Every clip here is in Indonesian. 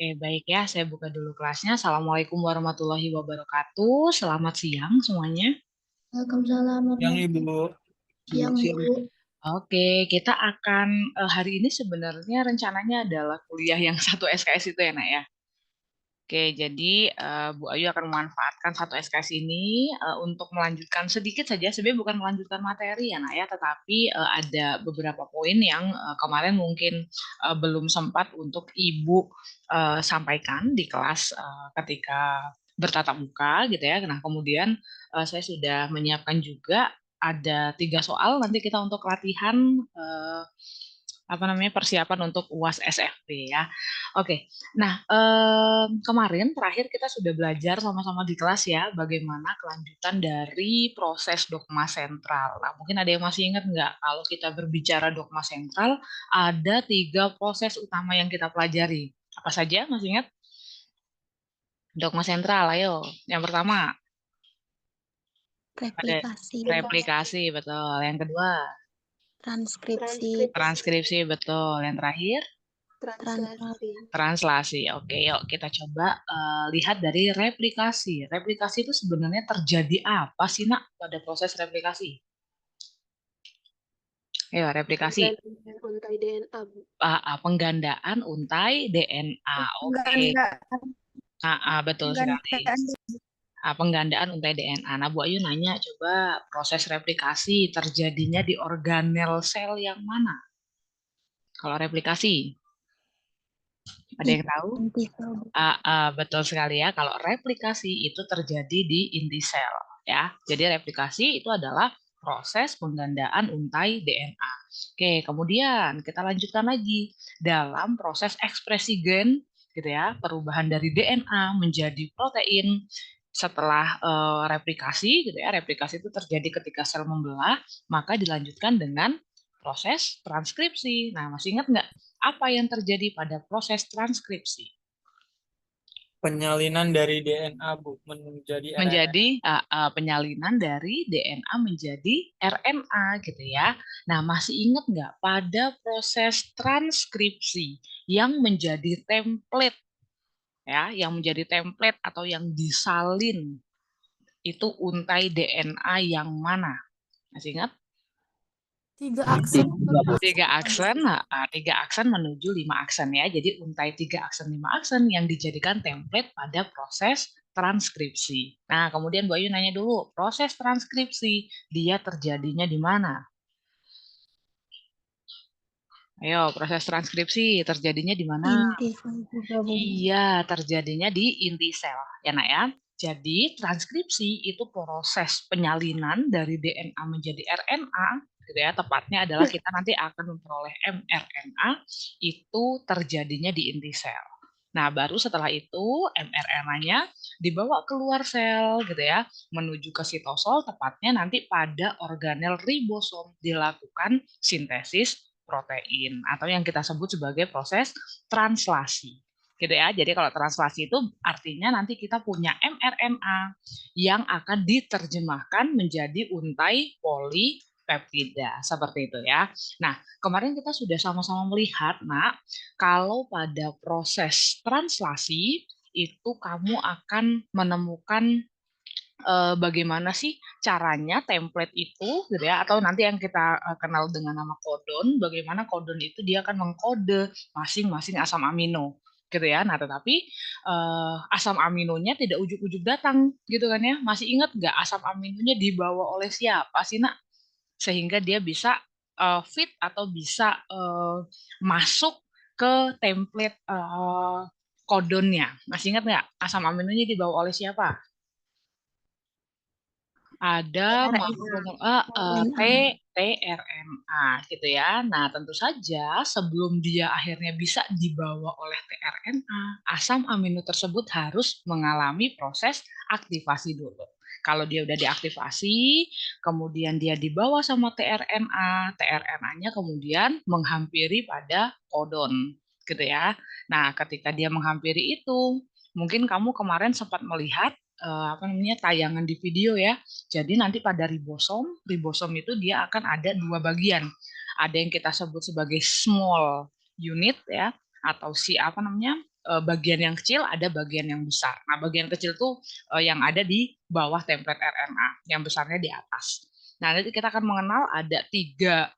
Baik ya, saya buka dulu kelasnya. Assalamualaikum warahmatullahi wabarakatuh. Selamat siang semuanya. Waalaikumsalam Yang warahmatullahi Ibu, siang, siang. Bu. Oke, kita akan hari ini sebenarnya rencananya adalah kuliah yang satu SKS itu ya, Nak ya. Oke, jadi Bu Ayu akan memanfaatkan satu SKS ini untuk melanjutkan sedikit saja, sebenarnya bukan melanjutkan materi ya, Nak ya, tetapi ada beberapa poin yang kemarin mungkin belum sempat untuk Ibu sampaikan di kelas ketika bertatap muka gitu ya. Nah, kemudian saya sudah menyiapkan juga ada 3 soal nanti kita untuk latihan persiapan untuk UAS SFP ya. Oke, nah kemarin terakhir kita sudah belajar sama-sama di kelas ya bagaimana kelanjutan dari proses dogma sentral. Nah mungkin ada yang masih ingat nggak kalau kita berbicara dogma sentral ada 3 proses utama yang kita pelajari. Apa saja masih ingat? Dogma sentral, ayo. Yang pertama ada Replikasi, replikasi, betul. Yang kedua transkripsi, transkripsi, betul. Yang terakhir translasi. translasi. Oke, yuk kita coba lihat dari replikasi. Replikasi itu sebenarnya terjadi apa sih, Nak, pada proses replikasi? Ayo, replikasi. Untai DNA, Bu. Penggandaan untai DNA. Oke. Penggandaan, Betul sekali. penggandaan. Penggandaan untai DNA. Nah, Bu Ayu nanya, coba proses replikasi terjadinya di organel sel yang mana? Kalau replikasi, ada yang tahu? Inti sel, Bu. Betul sekali ya. Kalau replikasi itu terjadi di inti sel ya. Jadi replikasi itu adalah proses penggandaan untai DNA. Oke, kemudian kita lanjutkan lagi dalam proses ekspresi gen gitu ya, perubahan dari DNA menjadi protein setelah replikasi gitu ya. Replikasi itu terjadi ketika sel membelah, maka dilanjutkan dengan proses transkripsi. Nah, masih ingat nggak apa yang terjadi pada proses transkripsi? Penyalinan dari DNA, Bu, menjadi RNA. Menjadi penyalinan dari DNA menjadi RNA gitu ya. Nah, masih ingat nggak pada proses transkripsi yang menjadi template ya, yang menjadi template atau yang disalin itu untai DNA yang mana? Masih ingat? 3 aksen. 3 aksen, nah, 3 aksen menuju 5 aksen ya. Jadi untai 3 aksen, 5 aksen yang dijadikan template pada proses transkripsi. Nah, kemudian Bu Ayu nanya dulu, proses transkripsi dia terjadinya di mana? Ayo, proses transkripsi terjadinya di mana? Inti sel juga, Bu. Iya, terjadinya di inti sel, ya Nak ya. Jadi transkripsi itu proses penyalinan dari DNA menjadi RNA, gitu ya. Tepatnya adalah kita nanti akan memperoleh mRNA itu terjadinya di inti sel. Nah, baru setelah itu mRNA-nya dibawa keluar sel, gitu ya, menuju ke sitosol, tepatnya nanti pada organel ribosom dilakukan sintesis protein atau yang kita sebut sebagai proses translasi gitu ya. Jadi kalau translasi itu artinya nanti kita punya mRNA yang akan diterjemahkan menjadi untai polipeptida seperti itu ya. Nah, kemarin kita sudah sama-sama melihat, Nak, kalau pada proses translasi itu kamu akan menemukan bagaimana sih caranya template itu gitu ya, atau nanti yang kita kenal dengan nama codon, bagaimana codon itu dia akan mengkode masing-masing asam amino gitu ya. Nah, tetapi asam aminonya tidak ujuk-ujuk datang gitu kan ya. Masih ingat nggak asam aminonya dibawa oleh siapa sih, Nak? Sehingga dia bisa fit atau bisa masuk ke template codonnya. Masih ingat nggak asam aminonya dibawa oleh siapa? Ada makromo tRNA gitu ya. Nah, tentu saja sebelum dia akhirnya bisa dibawa oleh tRNA, asam amino tersebut harus mengalami proses aktivasi dulu. Kalau dia udah diaktifasi, kemudian dia dibawa sama tRNA, tRNA-nya kemudian menghampiri pada kodon gitu ya. Nah, ketika dia menghampiri itu, mungkin kamu kemarin sempat melihat tayangan di video ya. Jadi nanti pada ribosom, ribosom itu dia akan ada 2 bagian. Ada yang kita sebut sebagai small unit ya, atau si bagian yang kecil, ada bagian yang besar. Nah, bagian kecil tuh yang ada di bawah template RNA, yang besarnya di atas. Nah, nanti kita akan mengenal ada 3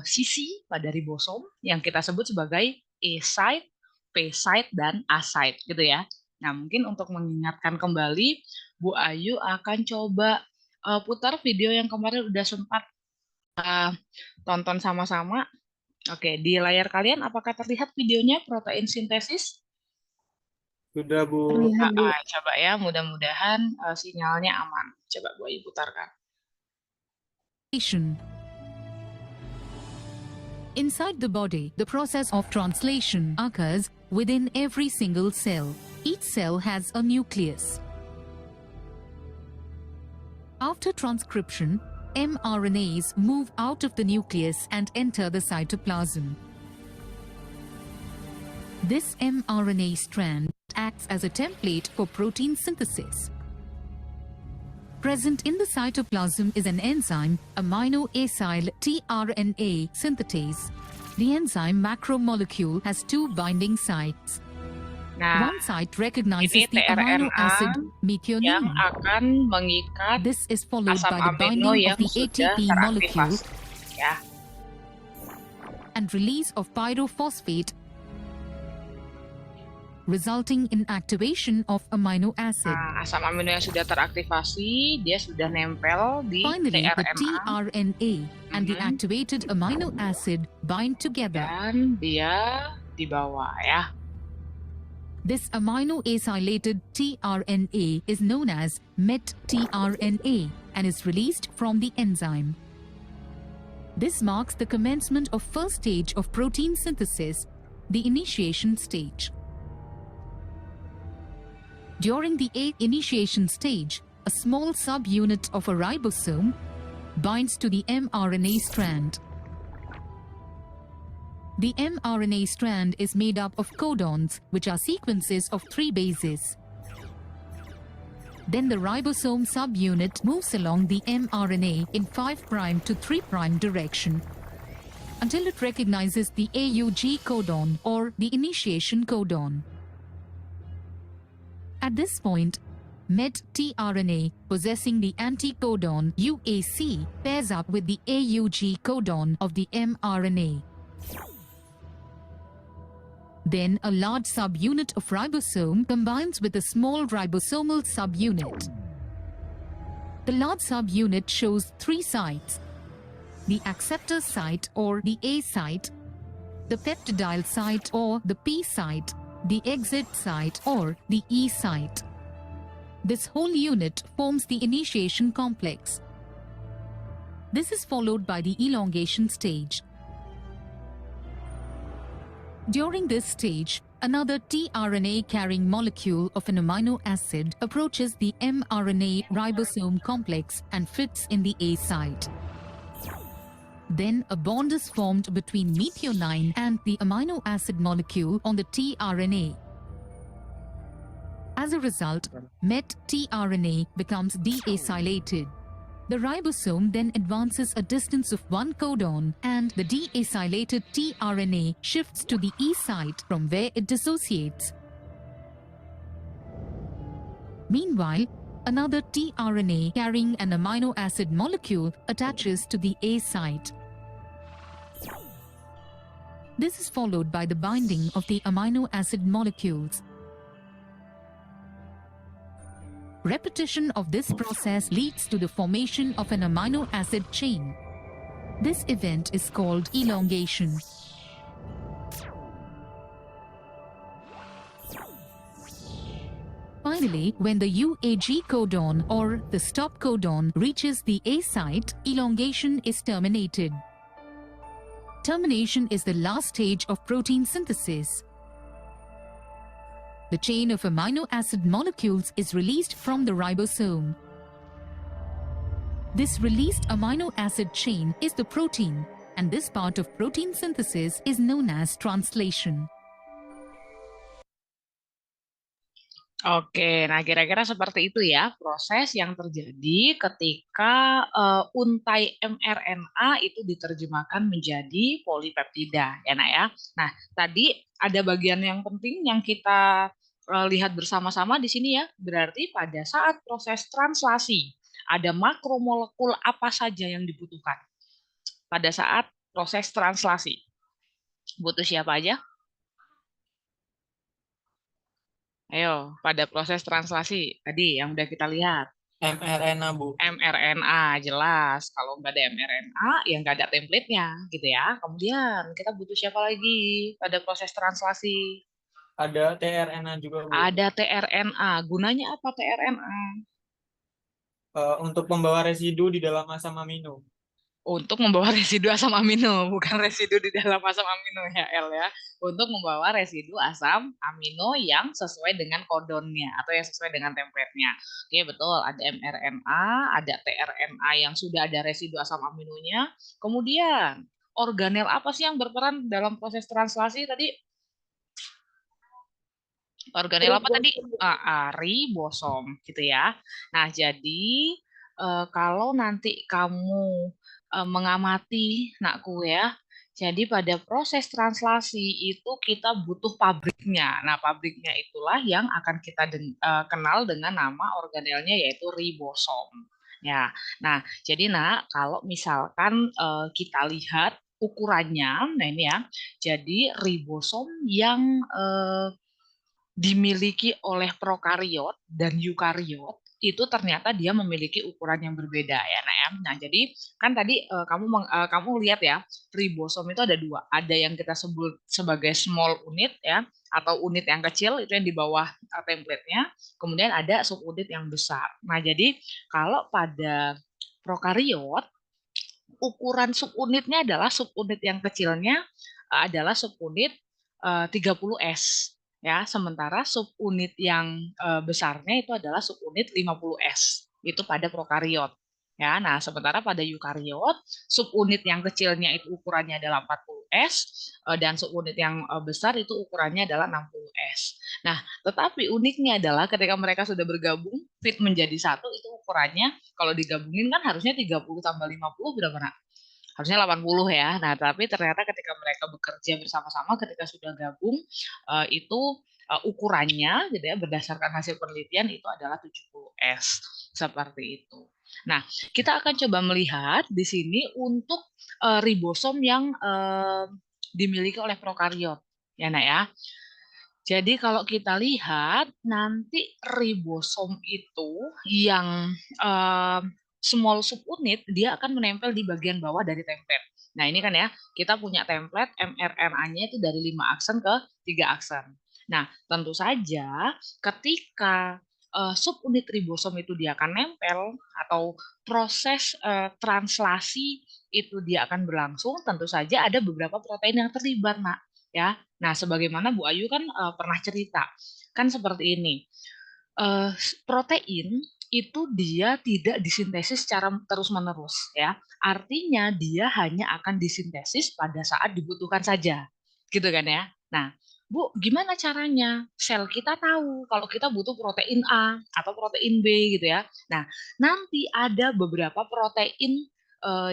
sisi pada ribosom yang kita sebut sebagai A-site, P-site, dan A-site gitu ya. Nah, mungkin untuk mengingatkan kembali, Bu Ayu akan coba putar video yang kemarin udah sempat tonton sama-sama. Oke, di layar kalian apakah terlihat videonya protein sintesis? Sudah, Bu. Terlihat, Bu. Coba ya, mudah-mudahan sinyalnya aman. Coba Bu Ayu putarkan. Inside the body, the process of translation occurs within every single cell. Each cell has a nucleus. After transcription, mRNAs move out of the nucleus and enter the cytoplasm. This mRNA strand acts as a template for protein synthesis. Present in the cytoplasm is an enzyme, amino-acyl tRNA synthetase. The enzyme macromolecule has 2 binding sites. Nah, One site recognizes ini the amino tRNA acid yang methionine. akan mengikat This is followed asam by the amino binding yang of the sudah ATP molecule teraktivasi. Ya. and release of pyrophosphate, resulting in activation of amino acid. Nah, asam amino yang sudah teraktivasi, dia sudah nempel di Finally, the tRNA tRNA and the Mhm. activated amino acid bind together. dan dia dibawa ya. This amino-acylated tRNA is known as MET-tRNA and is released from the enzyme. This marks the commencement of first stage of protein synthesis, the initiation stage. During the initiation stage, a small subunit of a ribosome binds to the mRNA strand. The mRNA strand is made up of codons, which are sequences of 3 bases. Then the ribosome subunit moves along the mRNA in 5' to 3' direction until it recognizes the AUG codon or the initiation codon. At this point, MET-tRNA possessing the anticodon UAC pairs up with the AUG codon of the mRNA. Then a large subunit of ribosome combines with a small ribosomal subunit. The large subunit shows 3 sites: the acceptor site or the A site, the peptidyl site or the P site, the exit site or the E site. This whole unit forms the initiation complex. This is followed by the elongation stage. During this stage, another tRNA carrying molecule of an amino acid approaches the mRNA ribosome complex and fits in the A site. Then a bond is formed between methionine and the amino acid molecule on the tRNA. As a result, MET-tRNA becomes deacylated. The ribosome then advances a distance of 1 codon and the deacylated tRNA shifts to the E site from where it dissociates. Meanwhile, another tRNA carrying an amino acid molecule attaches to the A site. This is followed by the binding of the amino acid molecules. Repetition of this process leads to the formation of an amino acid chain. This event is called elongation. Finally, when the UAG codon or the stop codon reaches the A site, elongation is terminated. Termination is the last stage of protein synthesis. The chain of amino acid molecules is released from the ribosome. This released amino acid chain is the protein, and this part of protein synthesis is known as translation. Oke, nah kira-kira seperti itu ya proses yang terjadi ketika untai mRNA itu diterjemahkan menjadi polipeptida, ya nak ya. Nah, tadi ada bagian yang penting yang kita lihat bersama-sama di sini ya. Berarti pada saat proses translasi ada makromolekul apa saja yang dibutuhkan pada saat proses translasi. Butuh siapa aja? Ayo, pada proses translasi tadi yang udah kita lihat. mRNA, Bu. mRNA jelas. Kalau nggak ada mRNA, ya nggak ada template-nya, gitu ya. Kemudian kita butuh siapa lagi pada proses translasi? Ada tRNA juga, Bu. Ada tRNA. Gunanya apa tRNA? Untuk pembawa residu di dalam asam amino. Untuk membawa residu asam amino, bukan residu di dalam asam amino ya, El ya. Untuk membawa residu asam amino yang sesuai dengan kodonnya atau yang sesuai dengan template-nya. Oke, betul. Ada mRNA, ada tRNA yang sudah ada residu asam aminonya. Kemudian, organel apa sih yang berperan dalam proses translasi tadi? Organel apa tadi? Ribosom, gitu ya. Nah, jadi kalau nanti kamu mengamati nakku ya, jadi pada proses translasi itu kita butuh pabriknya. Nah, pabriknya itulah yang akan kita kenal dengan nama organelnya yaitu ribosom. Ya, nah jadi nak kalau misalkan kita lihat ukurannya, nah ini ya, jadi ribosom yang dimiliki oleh prokariot dan eukariot itu ternyata dia memiliki ukuran yang berbeda ya nak ya. Nah jadi kan tadi kamu lihat ya ribosom itu ada dua, ada yang kita sebut sebagai small unit ya atau unit yang kecil itu yang di bawah template-nya, kemudian ada subunit yang besar. Nah jadi kalau pada prokariot ukuran subunitnya adalah subunit yang kecilnya adalah subunit 30S ya, sementara subunit yang besarnya itu adalah subunit 50S. Itu pada prokariot. Ya, nah sementara pada eukariot subunit yang kecilnya itu ukurannya adalah 40S dan subunit yang besar itu ukurannya adalah 60S. Nah, tetapi uniknya adalah ketika mereka sudah bergabung fit menjadi satu itu ukurannya kalau digabungin kan harusnya 30 tambah 50 berapa nak? Harusnya 80 ya. Nah, tapi ternyata ketika mereka bekerja bersama-sama, ketika sudah gabung, itu ukurannya, gitu ya, berdasarkan hasil penelitian itu adalah 70S. Seperti itu. Nah, kita akan coba melihat di sini untuk ribosom yang dimiliki oleh prokariot. Ya, nak ya. Jadi kalau kita lihat nanti ribosom itu yang small subunit dia akan menempel di bagian bawah dari template. Nah ini kan ya kita punya template mRNA-nya itu dari 5 aksen ke 3 aksen. Nah tentu saja ketika subunit ribosom itu dia akan nempel atau proses translasi itu dia akan berlangsung, tentu saja ada beberapa protein yang terlibat, nak ya. Nah, sebagaimana Bu Ayu kan pernah cerita, kan seperti ini. Protein itu dia tidak disintesis secara terus-menerus ya. Artinya dia hanya akan disintesis pada saat dibutuhkan saja. Gitu kan ya. Nah, Bu, gimana caranya? Sel kita tahu kalau kita butuh protein A atau protein B gitu ya. Nah, nanti ada beberapa protein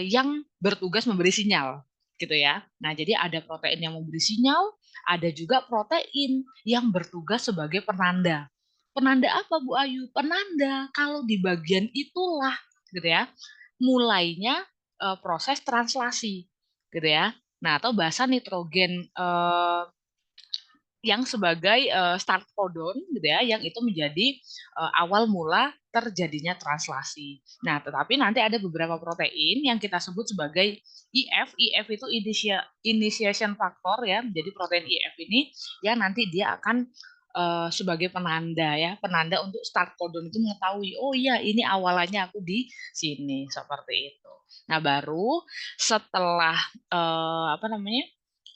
yang bertugas memberi sinyal gitu ya. Nah, jadi ada protein yang memberi sinyal, ada juga protein yang bertugas sebagai penanda. Penanda apa Bu Ayu? Penanda kalau di bagian itulah gitu ya, mulainya proses translasi gitu ya. Nah, atau bahasa nitrogen yang sebagai start codon gitu ya, yang itu menjadi awal mula terjadinya translasi. Nah, tetapi nanti ada beberapa protein yang kita sebut sebagai IF. IF itu initiation factor ya. Jadi protein IF ini yang nanti dia akan sebagai penanda ya, penanda untuk start codon itu mengetahui oh iya ini awalannya aku di sini seperti itu. Nah, baru setelah apa namanya?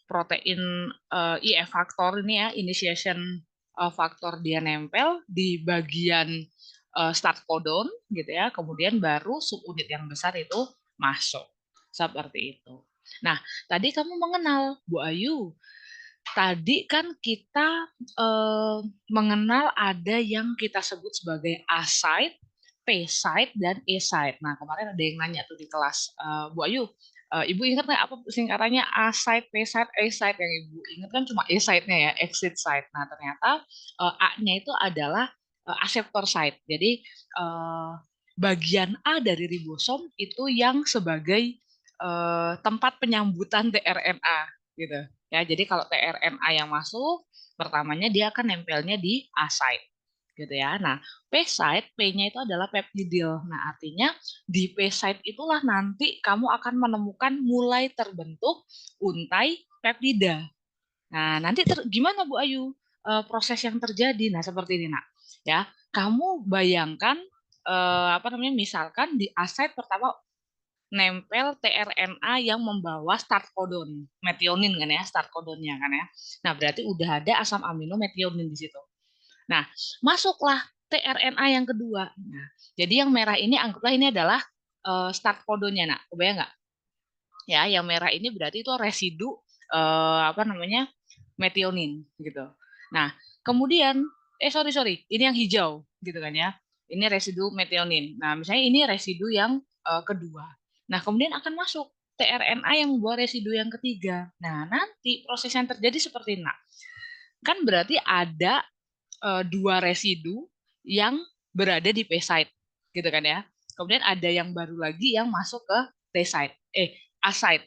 Protein IF faktor ini ya, initiation faktor dia nempel di bagian start codon gitu ya, kemudian baru subunit yang besar itu masuk seperti itu. Nah, tadi kamu mengenal Bu Ayu tadi kan kita mengenal ada yang kita sebut sebagai A-site, P-site, dan E-site. Nah, kemarin ada yang nanya tuh di kelas, Bu Ayu, Ibu ingat nggak apa singkatannya A-site, P-site, E-site? Yang Ibu ingat kan cuma E-site-nya ya, exit site. Nah, ternyata A-nya itu adalah aseptor site. Jadi bagian A dari ribosom itu yang sebagai tempat penyambutan tRNA gitu. Ya, jadi kalau tRNA yang masuk, pertamanya dia akan nempelnya di A-site gitu ya. Nah, P-site, P-nya itu adalah peptidil. Nah, artinya di P-site itulah nanti kamu akan menemukan mulai terbentuk untai peptida. Nah, nanti gimana Bu Ayu proses yang terjadi? Nah, seperti ini, Nak. Ya, kamu bayangkan misalkan di A-site pertama nempel tRNA yang membawa start codon, metionin kan ya, start codonnya kan ya. Nah, berarti udah ada asam amino metionin di situ. Nah, masuklah tRNA yang kedua. Nah, jadi yang merah ini anggaplah ini adalah start codonnya, Nak. Kebayang nggak? Ya, yang merah ini berarti itu residu metionin gitu. Nah, kemudian sorry, ini yang hijau gitu kan ya. Ini residu metionin. Nah, misalnya ini residu yang kedua. Nah, kemudian akan masuk tRNA yang membawa residu yang ketiga. Nah, nanti proses yang terjadi seperti ini. Nah, kan berarti ada dua residu yang berada di P-site, gitu kan ya. Kemudian ada yang baru lagi yang masuk ke T-site, A-site,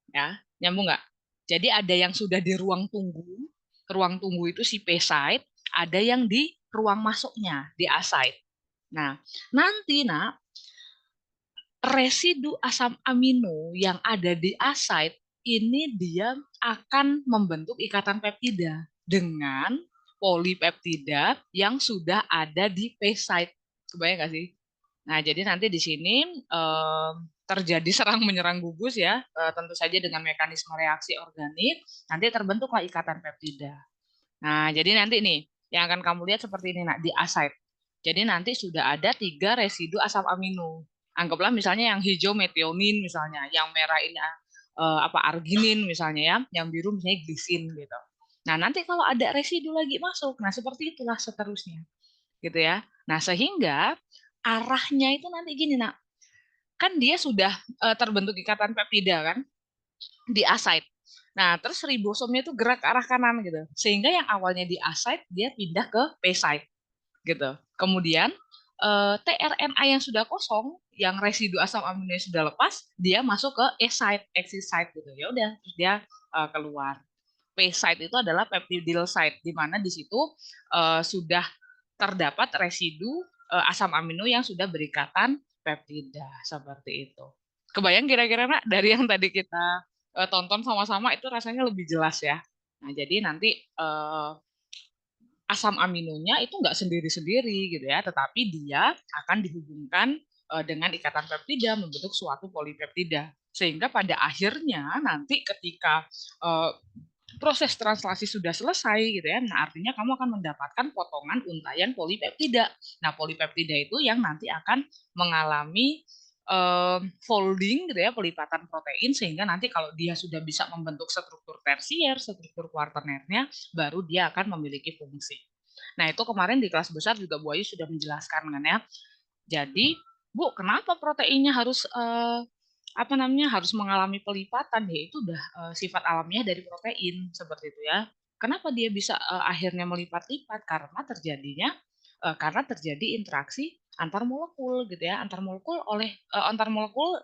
ya, nyambung nggak? Jadi ada yang sudah di ruang tunggu itu si P-site, ada yang di ruang masuknya di A-site. Nah, nanti residu asam amino yang ada di A-site ini dia akan membentuk ikatan peptida dengan polipeptida yang sudah ada di P-site. Kebayang nggak sih? Nah, jadi nanti di sini terjadi serang menyerang gugus ya, tentu saja dengan mekanisme reaksi organik, nanti terbentuklah ikatan peptida. Nah, jadi nanti nih yang akan kamu lihat seperti ini di A-site. Jadi nanti sudah ada 3 residu asam amino. Anggaplah misalnya yang hijau metionin misalnya, yang merah ini arginin misalnya ya, yang biru misalnya glisin gitu. Nah, nanti kalau ada residu lagi masuk, nah seperti itulah seterusnya. Gitu ya. Nah, sehingga arahnya itu nanti gini, Nak. Kan dia sudah terbentuk ikatan peptida kan di A-site. Nah, terus ribosomnya itu gerak ke arah kanan gitu. Sehingga yang awalnya di A-site dia pindah ke P-site gitu. Kemudian tRNA yang sudah kosong, yang residu asam amino yang sudah lepas, dia masuk ke E-site, exit site gitu. Ya udah, terus dia keluar. P-site itu adalah peptidyl site, di mana di situ sudah terdapat residu asam amino yang sudah berikatan peptida seperti itu. Kebayang kira-kira Nak dari yang tadi kita tonton sama-sama itu rasanya lebih jelas ya. Nah, jadi nanti asam aminonya itu nggak sendiri-sendiri gitu ya, tetapi dia akan dihubungkan dengan ikatan peptida membentuk suatu polipeptida. Sehingga pada akhirnya nanti ketika proses translasi sudah selesai gitu ya, nah artinya kamu akan mendapatkan potongan untaian polipeptida. Nah, polipeptida itu yang nanti akan mengalami folding gitu ya, pelipatan protein, sehingga nanti kalau dia sudah bisa membentuk struktur tersier, struktur kuarternernya, baru dia akan memiliki fungsi. Nah, itu kemarin di kelas besar juga Bu Ayu sudah menjelaskan kan ya. Jadi, Bu, kenapa proteinnya harus harus mengalami pelipatan? Ya itu udah sifat alamiah dari protein seperti itu ya. Kenapa dia bisa akhirnya melipat-lipat? Karena terjadi interaksi antar molekul gitu ya. Antar molekul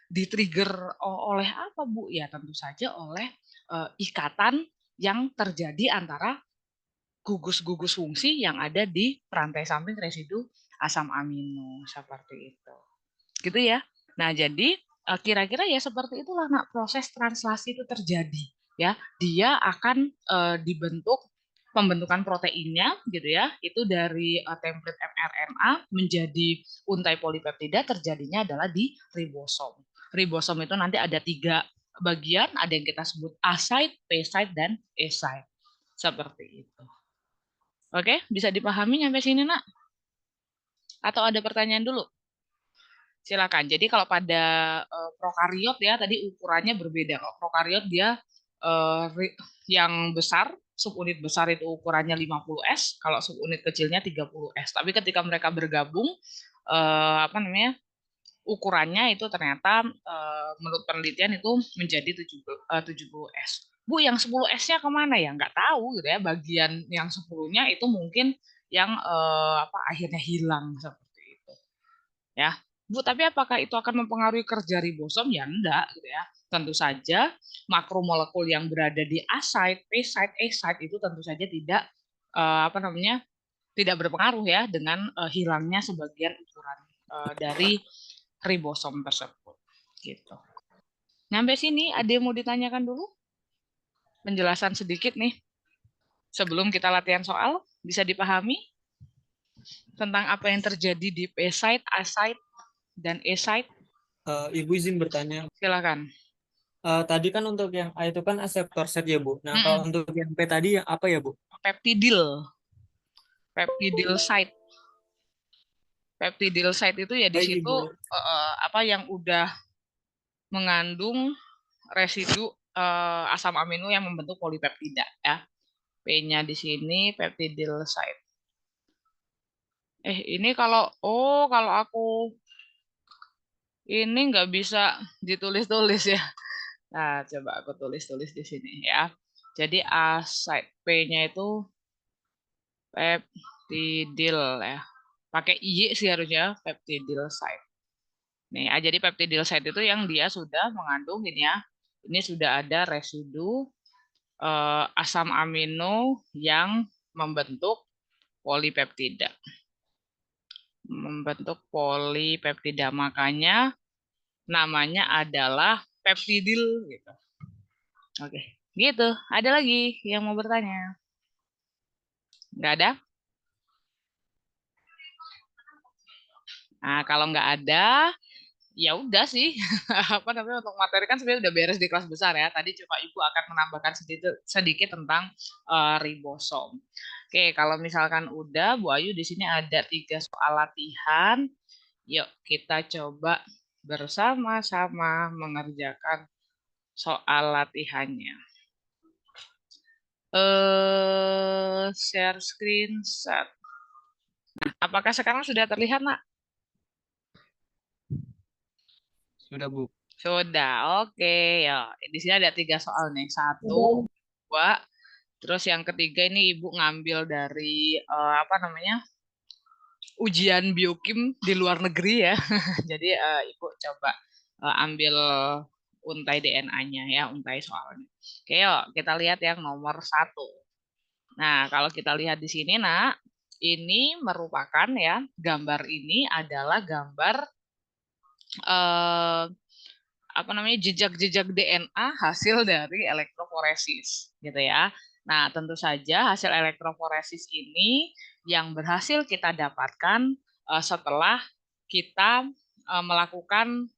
di-trigger oleh apa, Bu? Ya tentu saja oleh ikatan yang terjadi antara gugus-gugus fungsi yang ada di rantai samping residu asam amino seperti itu. Gitu ya. Nah, jadi kira-kira ya seperti itulah proses translasi itu terjadi ya. Dia akan dibentuk pembentukan proteinnya gitu ya. Itu dari template mRNA menjadi untai polipeptida terjadinya adalah di ribosom. Ribosom itu nanti ada 3 bagian, ada yang kita sebut A-site, P-site, dan E-site. Seperti itu. Oke, bisa dipahami sampai sini, Nak? Atau ada pertanyaan dulu? Silakan. Jadi kalau pada prokariot ya tadi ukurannya berbeda. Kalau prokariot dia yang besar, subunit besar itu ukurannya 50S, kalau subunit kecilnya 30S. Tapi ketika mereka bergabung, ukurannya itu ternyata menurut penelitian itu menjadi 70S. Bu, yang 10S-nya kemana ya? Nggak tahu gitu ya. Bagian yang 10-nya itu mungkin yang akhirnya hilang seperti itu. Ya, Bu, tapi apakah itu akan mempengaruhi kerja ribosom? Ya enggak gitu ya. Tentu saja makromolekul yang berada di A site, P site, E site itu tentu saja tidak tidak berpengaruh ya dengan hilangnya sebagian ukuran dari ribosom tersebut. Gitu. Sampai sini ada yang mau ditanyakan dulu? Penjelasan sedikit nih. Sebelum kita latihan soal, bisa dipahami tentang apa yang terjadi di P site, A site, dan E site? Ibu izin bertanya. Silakan. Tadi kan untuk yang A itu kan aseptor set ya, Bu. Nah, kalau untuk yang P tadi yang apa ya, Bu? Peptidil site. Peptidil site itu ya di Baik, situ Ibu. yang udah mengandung residu asam amino yang membentuk polipeptida ya. P-nya di sini peptidil site. Ini kalau aku ini nggak bisa ditulis-tulis ya. Nah, coba aku tulis-tulis di sini ya. Jadi A site P-nya itu peptidil ya. Pakai I sih harusnya, peptidil site. Nih, jadi peptidil site itu yang dia sudah mengandung ini ya. Ini sudah ada residu asam amino yang membentuk polipeptida. Makanya namanya adalah peptidil gitu. Oke, gitu. Ada lagi yang mau bertanya? Nggak ada? Nah, kalau nggak ada, ya udah sih. Untuk materi kan sebenarnya udah beres di kelas besar ya. Tadi coba Ibu akan menambahkan sedikit tentang ribosom. Oke, kalau misalkan udah, Bu Ayu di sini ada 3 soal latihan. Yuk kita coba bersama-sama mengerjakan soal latihannya. Share screen set. Nah, apakah sekarang sudah terlihat, Nak? Sudah, Bu. Sudah, oke. Ya, di sini ada 3 soal nih. 1, 2, terus yang ketiga ini Ibu ngambil dari ujian biokim di luar negeri ya. Jadi Ibu coba ambil untai DNA-nya ya, untai soalnya. Oke, yuk kita lihat yang nomor 1. Nah, kalau kita lihat di sini, Nak, ini merupakan ya, gambar ini adalah gambar jejak-jejak DNA hasil dari elektroforesis, gitu ya. Nah, tentu saja hasil elektroforesis ini yang berhasil kita dapatkan setelah kita melakukan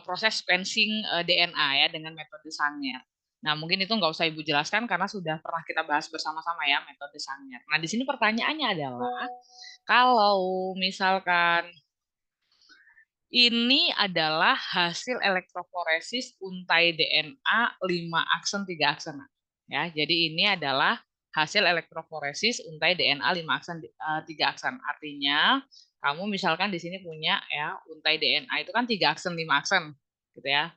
proses sequencing DNA ya dengan metode Sanger. Nah, mungkin itu nggak usah Ibu jelaskan karena sudah pernah kita bahas bersama-sama ya metode Sanger. Nah, di sini pertanyaannya adalah kalau misalkan ini adalah hasil elektroforesis untai DNA 5 aksen 3 aksen. Ya, jadi ini adalah hasil elektroforesis untai DNA 5 aksen 3 aksen. Artinya kamu misalkan di sini punya ya untai DNA itu kan 3 aksen 5 aksen gitu ya.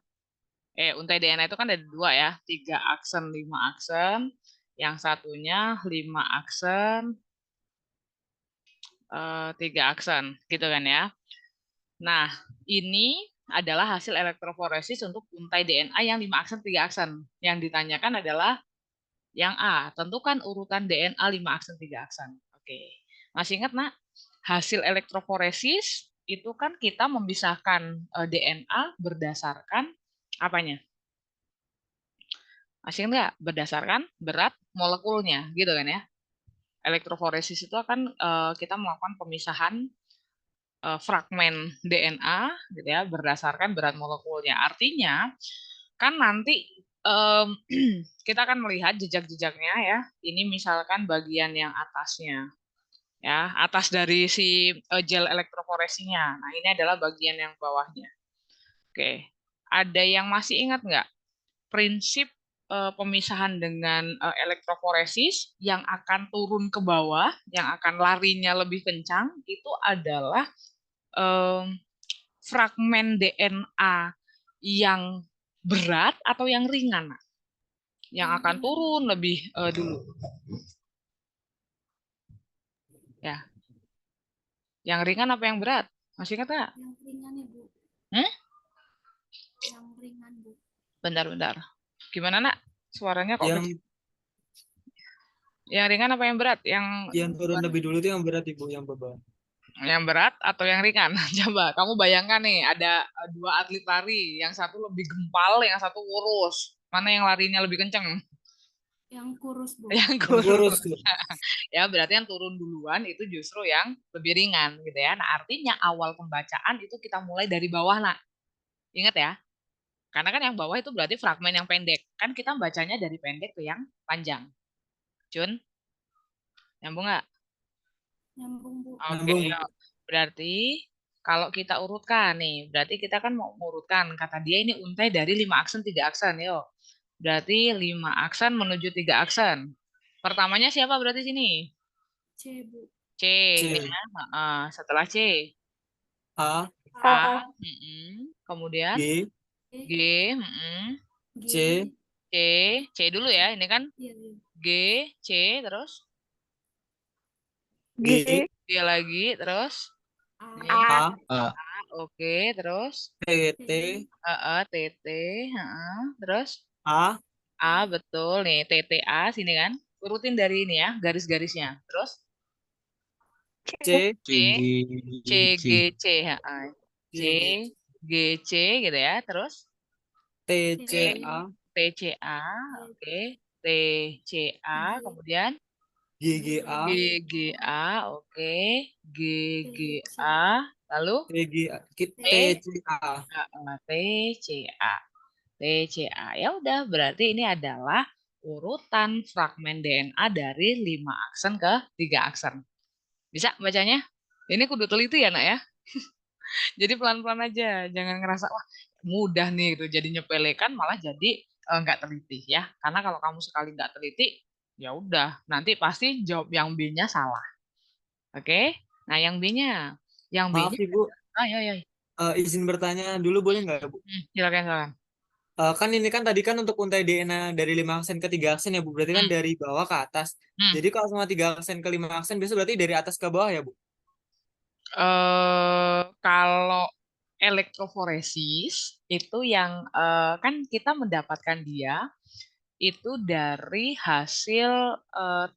Untai DNA itu kan ada 2 ya, 3 aksen 5 aksen. Yang satunya 5 aksen 3 aksen gitu kan ya. Nah, ini adalah hasil elektroforesis untuk untai DNA yang 5 aksen 3 aksen. Yang ditanyakan adalah yang A, tentukan urutan DNA 5 aksen 3 aksen. Oke. Masih ingat, Nak? Hasil elektroforesis itu kan kita memisahkan DNA berdasarkan apanya? Masih ingat nggak? Berdasarkan berat molekulnya, gitu kan ya. Elektroforesis itu akan kita melakukan pemisahan fragmen DNA gitu ya berdasarkan berat molekulnya. Artinya kan nanti kita akan melihat jejak-jejaknya ya. Ini misalkan bagian yang atasnya ya, atas dari si gel elektroforesinya. Nah, ini adalah bagian yang bawahnya. Oke. Ada yang masih ingat nggak prinsip pemisahan dengan elektroforesis yang akan turun ke bawah, yang akan larinya lebih kencang, itu adalah fragmen DNA yang berat atau yang ringan, Nak? Yang akan turun lebih dulu. Ya. Yang ringan apa yang berat? Masih ingat nggak? Yang ringan ya, Bu. Yang ringan, Bu. Bentar. Gimana, Nak? Suaranya kok Yang kecil? Yang ringan apa yang berat? yang turun lebih dulu itu yang berat Ibu, yang beban. Yang berat atau yang ringan? Coba kamu bayangkan nih, ada dua atlet lari, yang satu lebih gempal, yang satu kurus. Mana yang larinya lebih kenceng? Yang kurus, Bu. Yang Yang kurus. kurus tuh. Ya, berarti yang turun duluan itu justru yang lebih ringan gitu ya. Nah, artinya awal pembacaan itu kita mulai dari bawah, Nak. Ingat ya? Karena kan yang bawah itu berarti fragmen yang pendek. Kan kita bacanya dari pendek ke yang panjang. Jun, nyambung nggak? Nyambung, Bu. Oke, Nyambung, Bu. ya. Berarti kalau kita urutkan nih, berarti kita kan mau urutkan. Kata dia ini untai dari 5 aksen, 3 aksen. Yuk. Berarti 5 aksen menuju 3 aksen. Pertamanya siapa berarti sini? C, Bu. C. C. Ya. Setelah C. A, A. Kemudian G, G. G. C, C. C dulu ya. Ini kan Iya, iya. G, C, terus G, G lagi, terus A. A, oke, terus T, T, T, T, terus A, A, betul nih, T, T, A sini kan. Urutin dari ini ya, garis-garisnya. Terus C, C, C, G, C, C, G, G, C gitu ya. Terus T, C, A, T, C, A, oke. T, C, A, kemudian G, G, A, G, G, A, oke. G, G, A, lalu T, G, A, T, C, A. T, C, A. T, C, A. Ya udah, berarti ini adalah urutan fragmen DNA dari 5 aksen ke 3 aksen. Bisa bacanya? Ini kudu teliti ya, Nak ya. Jadi pelan-pelan aja, jangan ngerasa wah mudah nih gitu. Jadi nyepelekan malah jadi nggak teliti ya. Karena kalau kamu sekali nggak teliti, ya udah nanti pasti jawab yang B-nya salah. Oke? Nah, yang B-nya, yang Maaf B-nya, Ibu, ya, ya. izin bertanya dulu boleh nggak Bu? Silakan. Kan ini kan tadi kan untuk untai DNA dari 5 aksen ke 3 aksen ya Bu, berarti kan Hmm, dari bawah ke atas. hmm. Jadi kalau sama 3 aksen ke 5 aksen biasa berarti dari atas ke bawah ya Bu? Kalau elektroforesis itu yang kan kita mendapatkan dia itu dari hasil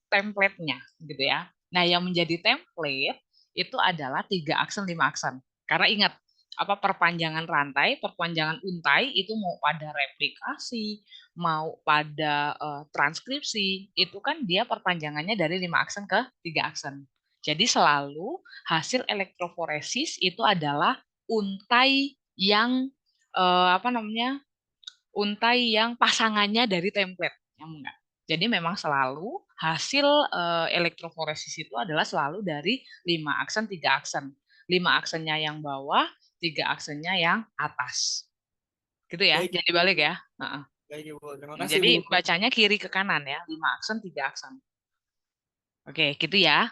template-nya gitu ya. Nah, yang menjadi template itu adalah 3 aksen, 5 aksen. Karena ingat, apa perpanjangan rantai, perpanjangan untai itu mau pada replikasi, mau pada transkripsi, itu kan dia perpanjangannya dari 5 aksen ke 3 aksen. Jadi selalu hasil elektroforesis itu adalah untai yang apa namanya? Untai yang pasangannya dari template. Yang enggak. Jadi memang selalu hasil elektroforesis itu adalah selalu dari 5 aksen, 3 aksen. 5 aksennya yang bawah, 3 aksennya yang atas. Gitu ya, Baik, jadi balik ya. baik Ibu. Terima kasih Jadi Bu. bacanya kiri ke kanan ya, 5 aksen, 3 aksen. Oke, gitu ya.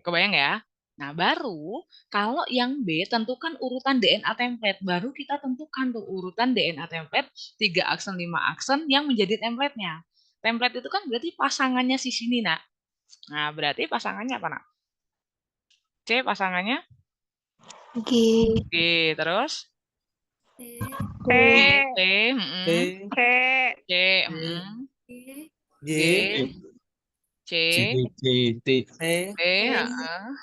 Kebayang ya? Nah, baru kalau yang B tentukan urutan DNA template. Baru kita tentukan tuh urutan DNA template 3 aksen, 5 aksen yang menjadi template-nya. Template itu kan berarti pasangannya si sini, Nak. Nah, berarti pasangannya apa, Nak? C pasangannya G. G, terus T. T, T, T, C, G. G, C, T, T,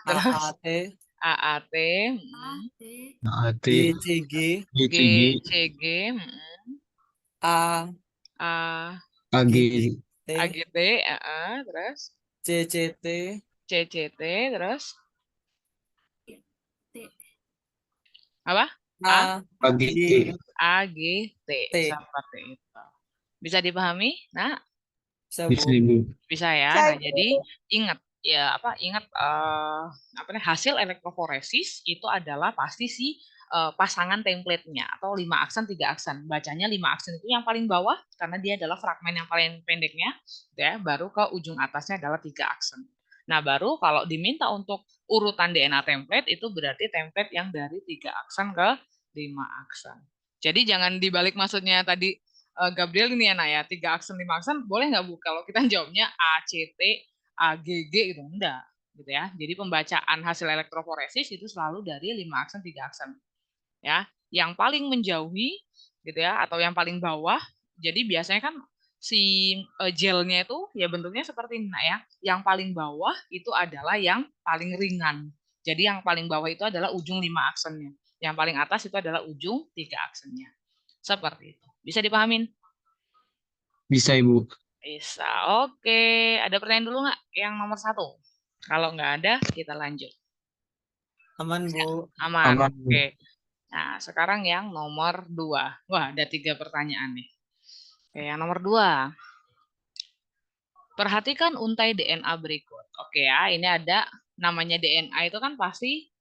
terus A, T, AAT, A. T. G, C, G, G, C, G, A, A, G, T, AGT, terus C, C, T, CCT, terus T. apa? A, G, AGT, T. seperti itu. Bisa dipahami? Nah, Bisa Bu. bisa ya. Nah, jadi ingat ya apa? Ingat apa nih hasil elektroforesis itu adalah pasti si pasangan template-nya atau 5 aksen 3 aksen. Bacanya 5 aksen itu yang paling bawah karena dia adalah fragmen yang paling pendeknya, ya. Baru ke ujung atasnya adalah 3 aksen. Nah, baru kalau diminta untuk urutan DNA template itu berarti template yang dari 3 aksen ke 5 aksen. Jadi jangan dibalik maksudnya tadi Gabriel ini ya, Nak ya, 3 aksen 5 aksen boleh nggak Bu kalau kita jawabnya ACT AGG gitu, enggak gitu ya. Jadi pembacaan hasil elektroforesis itu selalu dari 5 aksen 3 aksen. Ya, yang paling menjauhi gitu ya atau yang paling bawah. Jadi biasanya kan si gelnya itu ya bentuknya seperti ini, Nak ya. Yang paling bawah itu adalah yang paling ringan. Jadi yang paling bawah itu adalah ujung 5 aksennya. Yang paling atas itu adalah ujung 3 aksennya. Seperti itu. Bisa dipahamin? Bisa, Ibu. Bisa. Oke. Ada pertanyaan dulu nggak? Yang nomor 1. Kalau nggak ada, kita lanjut. Aman, Bu. Aman. Aman, Bu. Oke. Nah, sekarang yang nomor 2. Wah, ada 3 pertanyaan nih. Oke, yang nomor 2. Perhatikan untai DNA berikut. Oke ya, ini ada namanya DNA itu kan pasti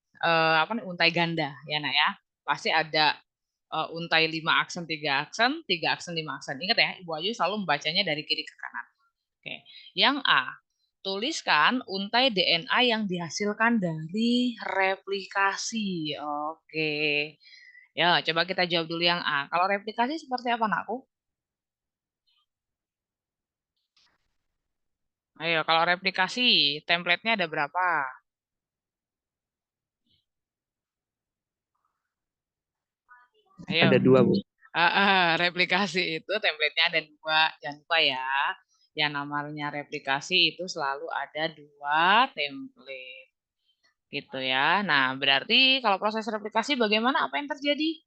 untai ganda ya, Nak ya. Pasti ada untai 5 aksen 3 aksen, 3 aksen 5 aksen. Ingat ya, Ibu Ayu selalu membacanya dari kiri ke kanan. Oke. Yang A, tuliskan untai DNA yang dihasilkan dari replikasi. Oke. Ya, coba kita jawab dulu yang A. Kalau replikasi seperti apa, Nakku? Ayo, kalau replikasi, template-nya ada berapa? Ayo. Ada 2, Bu. Replikasi itu template-nya ada 2. Jangan lupa ya. Yang namanya replikasi itu selalu ada 2 template. Gitu ya. Nah, berarti kalau proses replikasi bagaimana? Apa yang terjadi?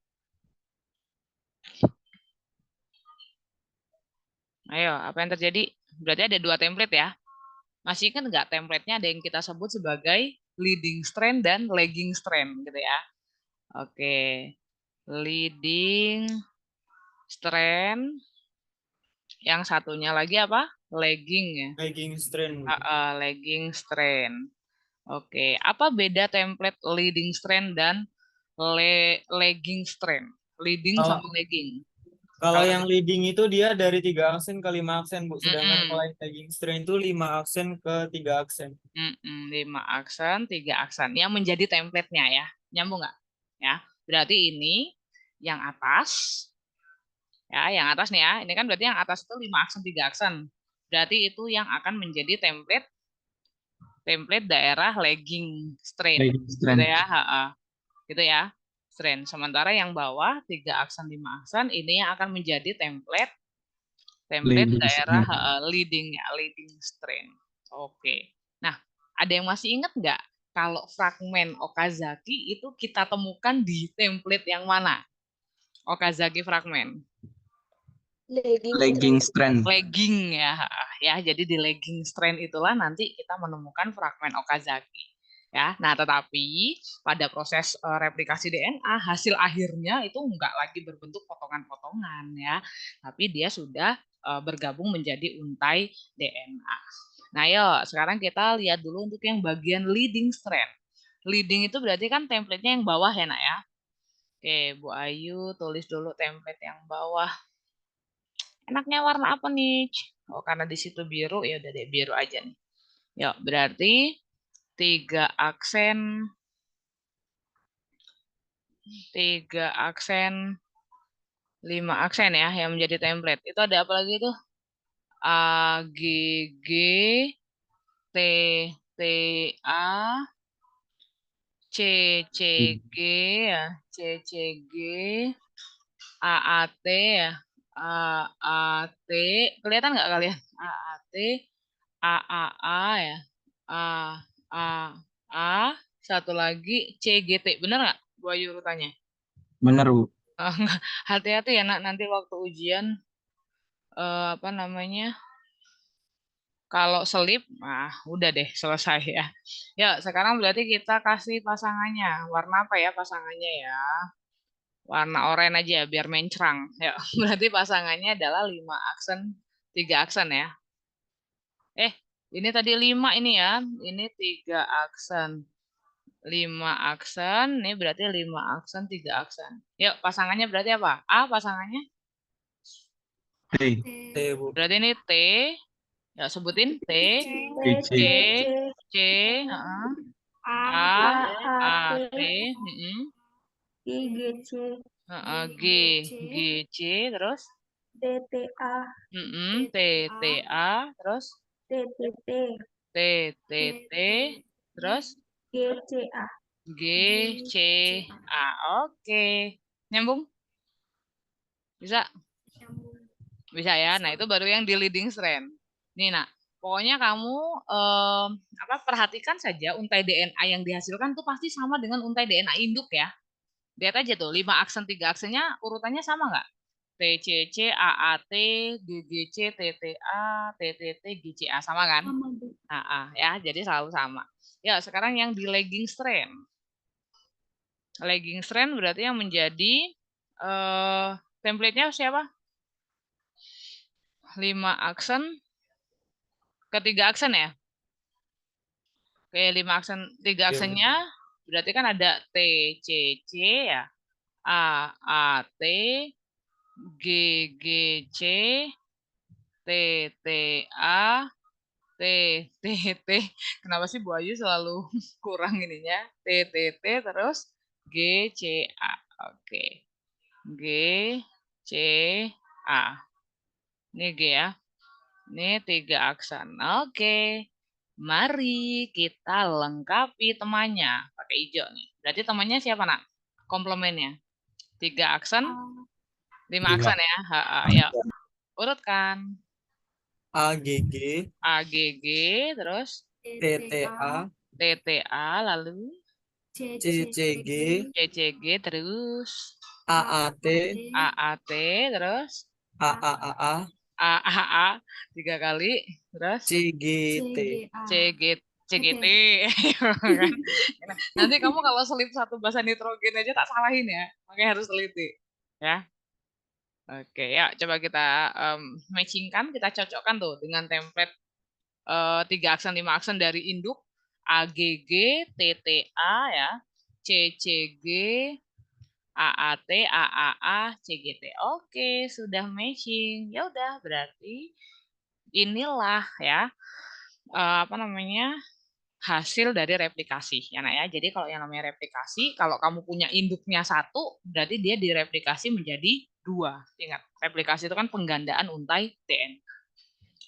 Ayo, apa yang terjadi? Berarti ada 2 template ya. Masih ingat nggak template-nya ada yang kita sebut sebagai leading strand dan lagging strand gitu ya. Oke. Leading strand. Yang satunya lagi apa? Lagging ya. Lagging strand. Lagging strand. Oke. Apa beda template leading strand dan lagging strand? Leading sama lagging. Kalau yang leading itu dia dari 3 aksen ke 5 aksen, Bu. Sedangkan kalau yang lagging strand itu 5 aksen ke 3 aksen. 5 aksen, 3 aksen. Yang menjadi template-nya ya. Nyambung nggak? Ya. Berarti ini yang atas. Ya, yang atas nih ya. Ini kan berarti yang atas itu 5 aksen, 3 aksen. Berarti itu yang akan menjadi template daerah lagging strand. Gitu ya. Gitu ya. Strand. Sementara yang bawah 3 aksen 5 aksen ini yang akan menjadi template daerah leading ya, leading strand. Oke. Nah, ada yang masih ingat nggak kalau fragmen Okazaki itu kita temukan di template yang mana? Okazaki fragmen. Lagging strand. Lagging ya. Ya, jadi di lagging strand itulah nanti kita menemukan fragmen Okazaki. Ya, nah tetapi pada proses replikasi DNA hasil akhirnya itu enggak lagi berbentuk potongan-potongan ya, tapi dia sudah bergabung menjadi untai DNA. Nah, yuk sekarang kita lihat dulu untuk yang bagian leading strand. Leading itu berarti kan template-nya yang bawah ya, Nak ya. Oke, Bu Ayu tulis dulu template yang bawah. Enaknya warna apa nih? Oh, karena di situ biru ya udah deh biru aja nih. Yuk, berarti 3 aksen 5 aksen ya yang menjadi template. Itu ada apa lagi tuh? A G G T T A C C G ya, C C G A A T ya. A A T kelihatan nggak kalian? A A T A A A ya. A A A satu lagi C G T. Bener nggak Bu Ayu urutannya? Benar, Bu. Hati-hati ya, Nak, nanti waktu ujian apa namanya? Kalau selip, udah deh selesai ya. Ya, sekarang berarti kita kasih pasangannya. Warna apa ya pasangannya ya? Warna oranye aja biar mencrang. Ya, berarti pasangannya adalah 5 aksen, 3 aksen ya. Ini tadi 5 ini ya. Ini 3 aksen. 5 aksen, ini berarti 5 aksen, 3 aksen. Yuk, pasangannya berarti apa? A pasangannya? T, T, Bu. Berarti ini T. Ya, sebutin T, DC, C, C, A, T, G, G, C, terus T, T, A, terus T, T, T, terus G, C, A. Oke. Nyambung? Bisa? Bisa ya. Nah, itu baru yang di leading strand. Nih, nah, pokoknya kamu perhatikan saja untai DNA yang dihasilkan tuh pasti sama dengan untai DNA induk ya. Lihat aja tuh, 5 aksen, 3 aksennya urutannya sama nggak? TCC, AAT, GGC, TTA, TTT, GCA. Sama kan? Ya, jadi selalu sama. Ya, sekarang yang di lagging strand. Lagging strand berarti yang menjadi template-nya siapa? 5 aksen ke 3 aksen ya? Oke, 5 aksen, 3 aksennya berarti kan ada T, C, C ya. A, A, T, G, G, C, T, T, A, T, T, T. Kenapa sih Bu Ayu selalu kurang ininya? T, T, T, terus G, C, A. Oke. G, C, A. Ini G ya. Ini 3 aksen. Oke. Mari kita lengkapi temannya. Pakai hijau nih. Berarti temannya siapa, Nak? Komplemennya. 3 aksen, 5 aksen ya. Ya. Urutkan. AGG, AGG, terus TTA, TTA, lalu CCG, CCG, terus AAT, AAT, terus AAAA, AAA 3 kali, terus CGT. CGT. Kan? Nanti kamu kalau selip satu basa nitrogen aja tak salahin ya. Makanya harus teliti. Ya. Oke, ya coba kita matchingkan, kita cocokkan tuh dengan template 3 aksen, 5 aksen dari induk AGG, TTA ya, CCG, AAT, AAA, CGT. Oke, sudah matching. Ya udah, berarti inilah ya hasil dari replikasi ya Nak ya. Jadi kalau yang namanya replikasi, kalau kamu punya induknya 1, berarti dia direplikasi menjadi 2. Ingat, replikasi itu kan penggandaan untai DNA.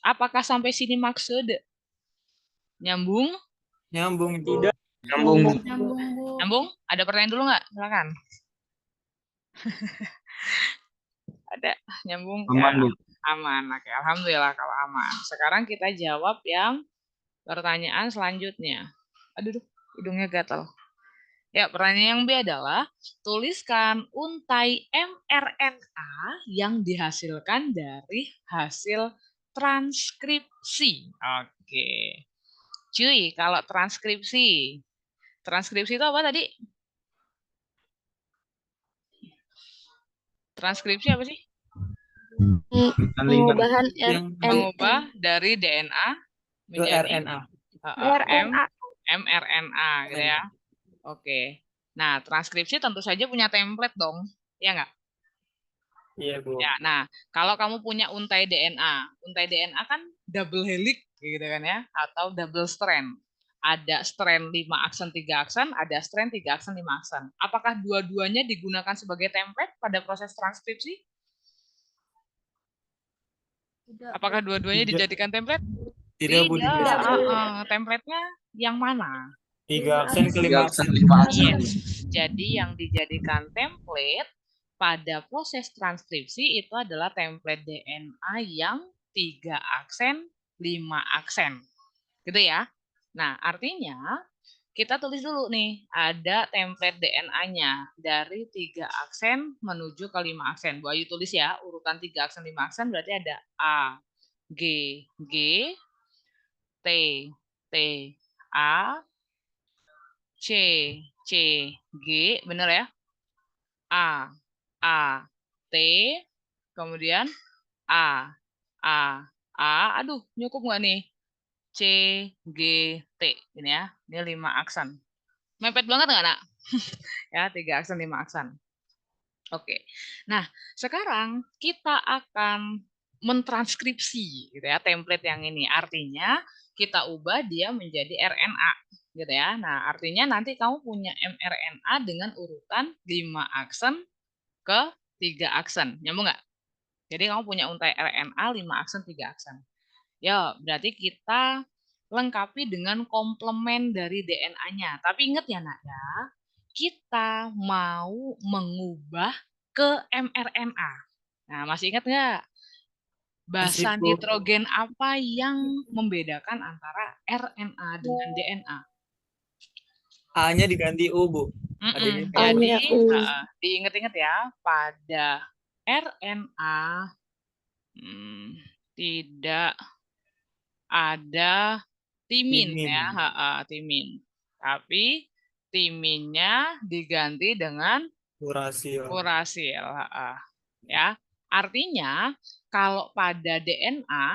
Apakah sampai sini maksud? Nyambung? Nyambung, Bu. tidak, nyambung, Bu. Nyambung? Ada pertanyaan dulu nggak? Silakan. Ada nyambung? Aman, Ya. Bu. Aman. Oke, alhamdulillah kalau aman. Sekarang kita jawab yang pertanyaan selanjutnya. Aduh, hidungnya gatal. Ya, pertanyaan yang B adalah tuliskan untai mRNA yang dihasilkan dari hasil transkripsi. Oke. Cuy, kalau transkripsi itu apa tadi? Transkripsi apa sih? Pengubahan Mengubah dari DNA Ke menjadi RNA. mRNA gitu ya. Oke. Nah, transkripsi tentu saja punya template dong. Ya nggak? Iya, Bu. Ya, nah, kalau kamu punya untai DNA kan double helix gitu kan ya, atau double strand. Ada strand 5 aksen, 3 aksen, ada strand 3 aksen, 5 aksen. Apakah dua-duanya digunakan sebagai template pada proses transkripsi? Apakah dua-duanya dijadikan template? Tidak, Bu. Template-nya yang mana? 3 aksen ke 5 aksen. 5 aksen. Yes. Jadi yang dijadikan template pada proses transkripsi itu adalah template DNA yang 3 aksen, 5 aksen. Gitu ya. Nah, artinya kita tulis dulu nih, ada template DNA-nya dari 3 aksen menuju ke 5 aksen. Bu Ayu tulis ya, urutan 3 aksen, 5 aksen berarti ada A, G, G, T, T, A, C, C, G, bener ya? A, T, kemudian A, aduh nyukup nggak nih? C, G, T, ini ya, ini 5 aksen. Mepet banget nggak, Nak? Ya, 3 aksen, 5 aksen. Oke. Nah, sekarang kita akan mentranskripsi gitu ya template yang ini. Artinya kita ubah dia menjadi RNA gitu ya. Nah, artinya nanti kamu punya mRNA dengan urutan 5 aksen ke 3 aksen. Nyambung nggak? Jadi kamu punya untai RNA 5 aksen, 3 aksen. Ya, berarti kita lengkapi dengan komplement dari DNA-nya. Tapi ingat ya, Nak ya, kita mau mengubah ke mRNA. Nah, masih ingat nggak? Masih, Basa Bu. nitrogen apa yang membedakan antara RNA dengan DNA? A-nya diganti U, Bu. Adanya kayak Jadi, U. diingat-ingat ya, pada RNA tidak ada timin Mimin. ya, timin. Tapi timinnya diganti dengan Urasil. urasil, ya. Artinya kalau pada DNA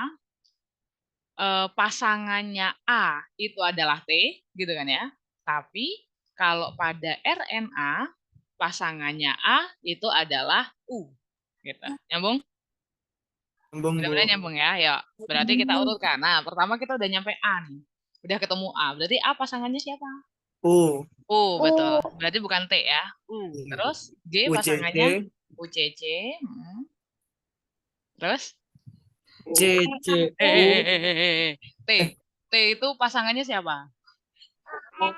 pasangannya A itu adalah T, gitu kan ya. Tapi kalau pada RNA pasangannya A itu adalah U, gitu. Nyambung? Nyambung, Bu. Mudah-mudahan nyambung ya. Ya, berarti kita urutkan. Nah, pertama kita udah nyampe A nih. Udah ketemu A. Berarti A pasangannya siapa? U. Betul. Berarti bukan T ya. Iya. Terus G UCC. pasangannya UCC. Terus CC. T. T itu pasangannya siapa? A.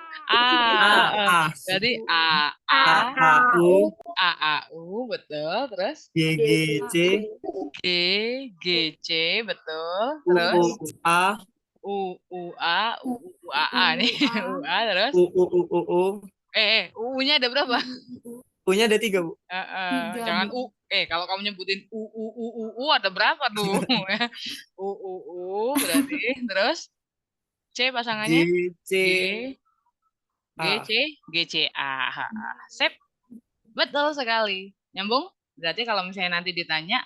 A. Jadi A. AAU. AAU, betul. Terus GGC. G. GC, betul. Terus UUA. UUA, UUAA nih. UA, terus UUUU. U-nya ada berapa? U-nya ada 3, Bu. Jangan U. Kalau kamu nyebutin ada berapa tuh? Berarti. Terus C pasangannya GC. GC, GCA. Sip. Betul sekali. Nyambung? Berarti kalau misalnya nanti ditanya,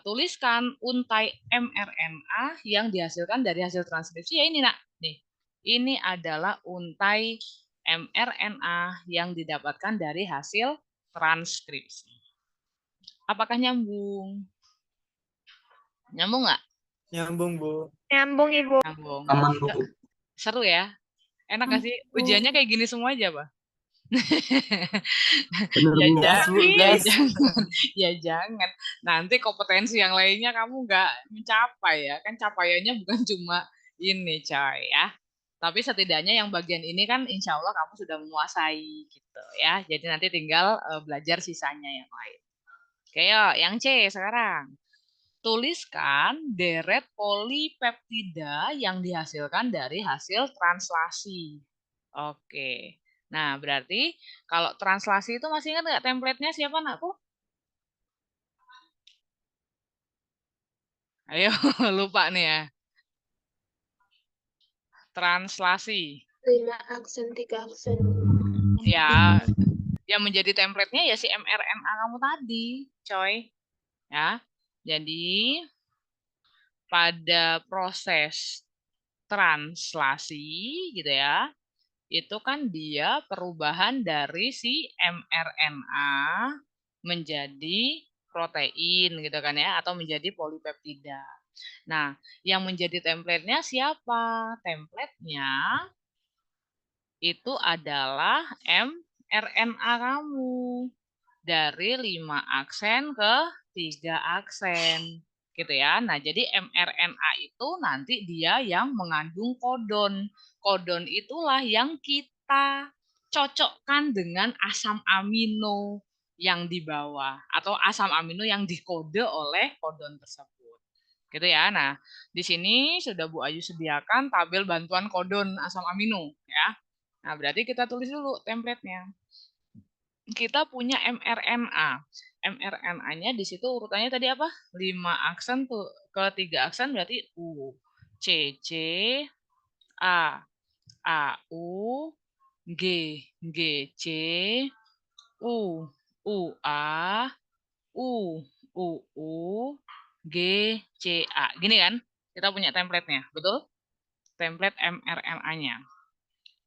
tuliskan untai mRNA yang dihasilkan dari hasil transkripsi. Ya ini, Nak. Nih. Ini adalah untai mRNA yang didapatkan dari hasil transkripsi. Apakah nyambung? Nyambung nggak? Nyambung, Bu. Nyambung, Ibu. Nyambung. Aman, Bu. Seru ya? Enak nggak sih? Ujiannya kayak gini semua aja, Pak? Bener, Ya Bu. Gas, Bu, jangan, gas. ya jangan. Nanti kompetensi yang lainnya kamu nggak mencapai ya. Kan capaiannya bukan cuma ini, coy ya. Tapi setidaknya yang bagian ini kan insya Allah kamu sudah menguasai gitu ya. Jadi nanti tinggal belajar sisanya yang lain. Oke, yuk, yang C sekarang. Tuliskan deret polipeptida yang dihasilkan dari hasil translasi. Oke. Nah, berarti kalau translasi itu masih ingat nggak template-nya siapa, Nakku? Ayo, lupa nih ya. Translasi. 5 aksen, 3 aksen. Ya, yang menjadi template-nya ya si mRNA kamu tadi, coy. Ya. Jadi pada proses translasi gitu ya, itu kan dia perubahan dari si mRNA menjadi protein gitu kan ya, atau menjadi polipeptida. Nah, yang menjadi template-nya siapa? Template-nya itu adalah mRNA kamu. Dari 5 aksen ke 3 aksen. Gitu ya. Nah, jadi mRNA itu nanti dia yang mengandung kodon. Kodon itulah yang kita cocokkan dengan asam amino yang di bawah atau asam amino yang dikode oleh kodon tersebut. Gitu ya. Nah, di sini sudah Bu Ayu sediakan tabel bantuan kodon asam amino ya. Nah, berarti kita tulis dulu template-nya. Kita punya mRNA. mRNA-nya di situ urutannya tadi apa? 5 aksen tuh ke 3 aksen berarti U, C, C, A, A, U, G, G, C, U, U, A, U, U, U, G, C, A. Gini kan? Kita punya template-nya, betul? Template mRNA-nya.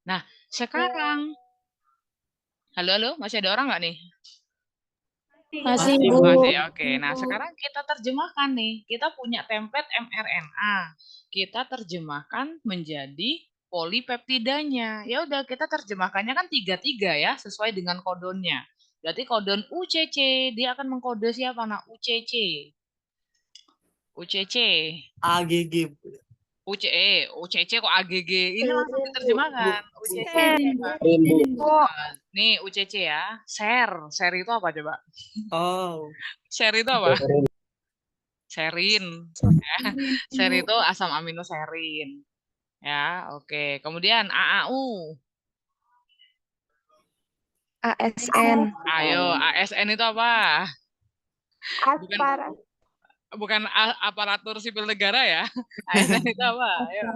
Nah, sekarang, halo, masih ada orang nggak nih? Masih, Masih, Bu. Masih, oke. Nah, sekarang kita terjemahkan nih. Kita punya template mRNA. Kita terjemahkan menjadi polipeptidanya. Ya udah, kita terjemahkannya kan 3-3 ya, sesuai dengan kodonnya. Berarti kodon UCC, dia akan mengkode siapa? Nah, UCC. UCC. AGG. UCC kok AGG. Ini langsung Bu, diterjemahkan. UCC itu apa? Nih, UCC ya. Share itu apa coba? Oh, Share itu apa? Serin. Ser itu asam amino serin. Ya, oke. Kemudian AAU. ASN. Ayo, ASN itu apa? Bukan Aspara. bukan aparatur sipil negara ya. ASN itu apa? Ayo.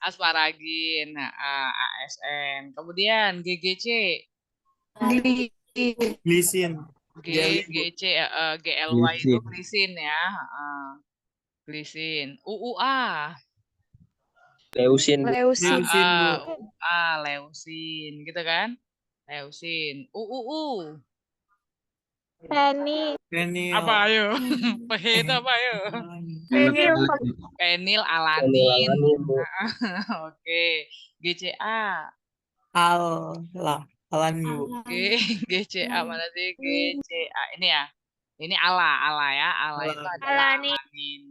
Asparagin. Nah, ASN. Kemudian GGC. glisin. Jelly, Bu. GGC GLY itu glisin ya. Glisin. UUA. Leusin, Bu. Leusin. Leusin, Bu. Leusin gitu kan? Leusin. UUU. Penny. Penil. Apa ayo? PH itu apa ayo? Penil. Penil alanin. Alanin, Bu. Oke. GCA. Alan, Bu. GCA mana sih? GCA. Ini ya. Ini ala ya. Ala itu adalah Alanin. alanin.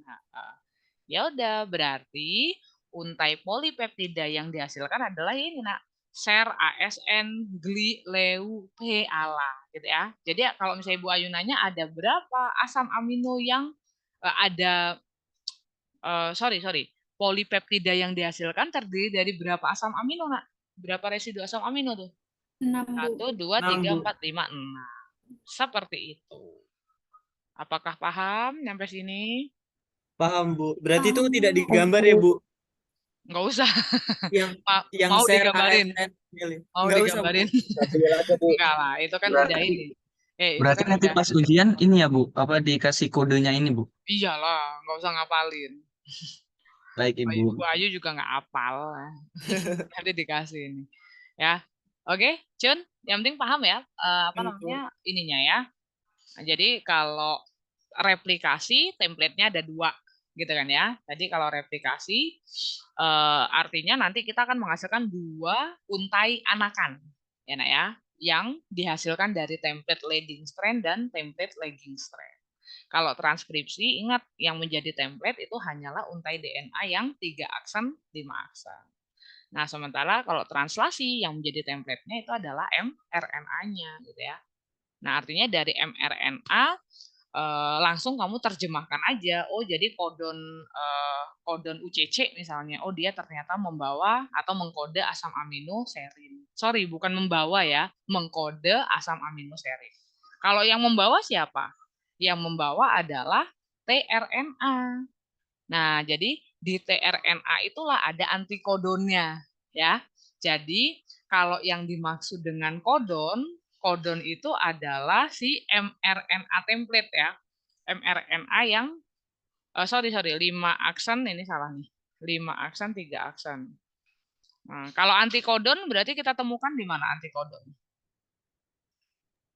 Ya udah, berarti untai polipeptida yang dihasilkan adalah ini, Nak. Ser, ASN, GLI, LEU, P, ALA gitu ya. Jadi kalau misalnya Ibu Ayu nanya ada berapa asam amino yang sorry, polipeptida yang dihasilkan terdiri dari berapa asam amino, Nak? Berapa residu asam amino tuh? 1, 2, 3, 4, 5, 6. Seperti itu. Apakah paham sampai sini? Paham, Bu. Berarti itu tidak digambar ya, Bu? Nggak usah. Yang Mau share digambarin? ASN. Mau Nggak usah, Bu. digambarin? Enggak lah, itu kan Berarti- udah ini. Itu Berarti kan nanti udah. pas ujian ini ya, Bu, apa dikasih kodenya ini, Bu? Iyalah, nggak usah ngapalin. Baik, Ibu. Bu Ayu juga nggak apal. Nanti dikasih ini. Ya, oke, Cun. Yang penting paham ya, apa namanya ininya ya. Nah, jadi kalau replikasi, template-nya ada 2, gitu kan ya. Tadi kalau replikasi, artinya nanti kita akan menghasilkan 2 untai anakan, ya Nak ya, yang dihasilkan dari template leading strand dan template lagging strand. Kalau transkripsi, ingat yang menjadi template itu hanyalah untai DNA yang 3 aksen, 5 aksen. Nah, sementara kalau translasi yang menjadi template-nya itu adalah mRNA-nya gitu ya. Nah, artinya dari mRNA langsung kamu terjemahkan aja. Oh, jadi kodon UCC misalnya. Oh, dia ternyata membawa atau mengkode asam amino serin. Sorry, bukan membawa ya, mengkode asam amino serin. Kalau yang membawa siapa? Yang membawa adalah tRNA. Nah, jadi di tRNA itulah ada antikodonnya ya. Jadi kalau yang dimaksud dengan kodon itu adalah si mRNA template ya. mRNA yang sorry 5 aksen, ini salah nih. 5 aksen, 3 aksen. Nah, kalau antikodon berarti kita temukan di mana antikodon?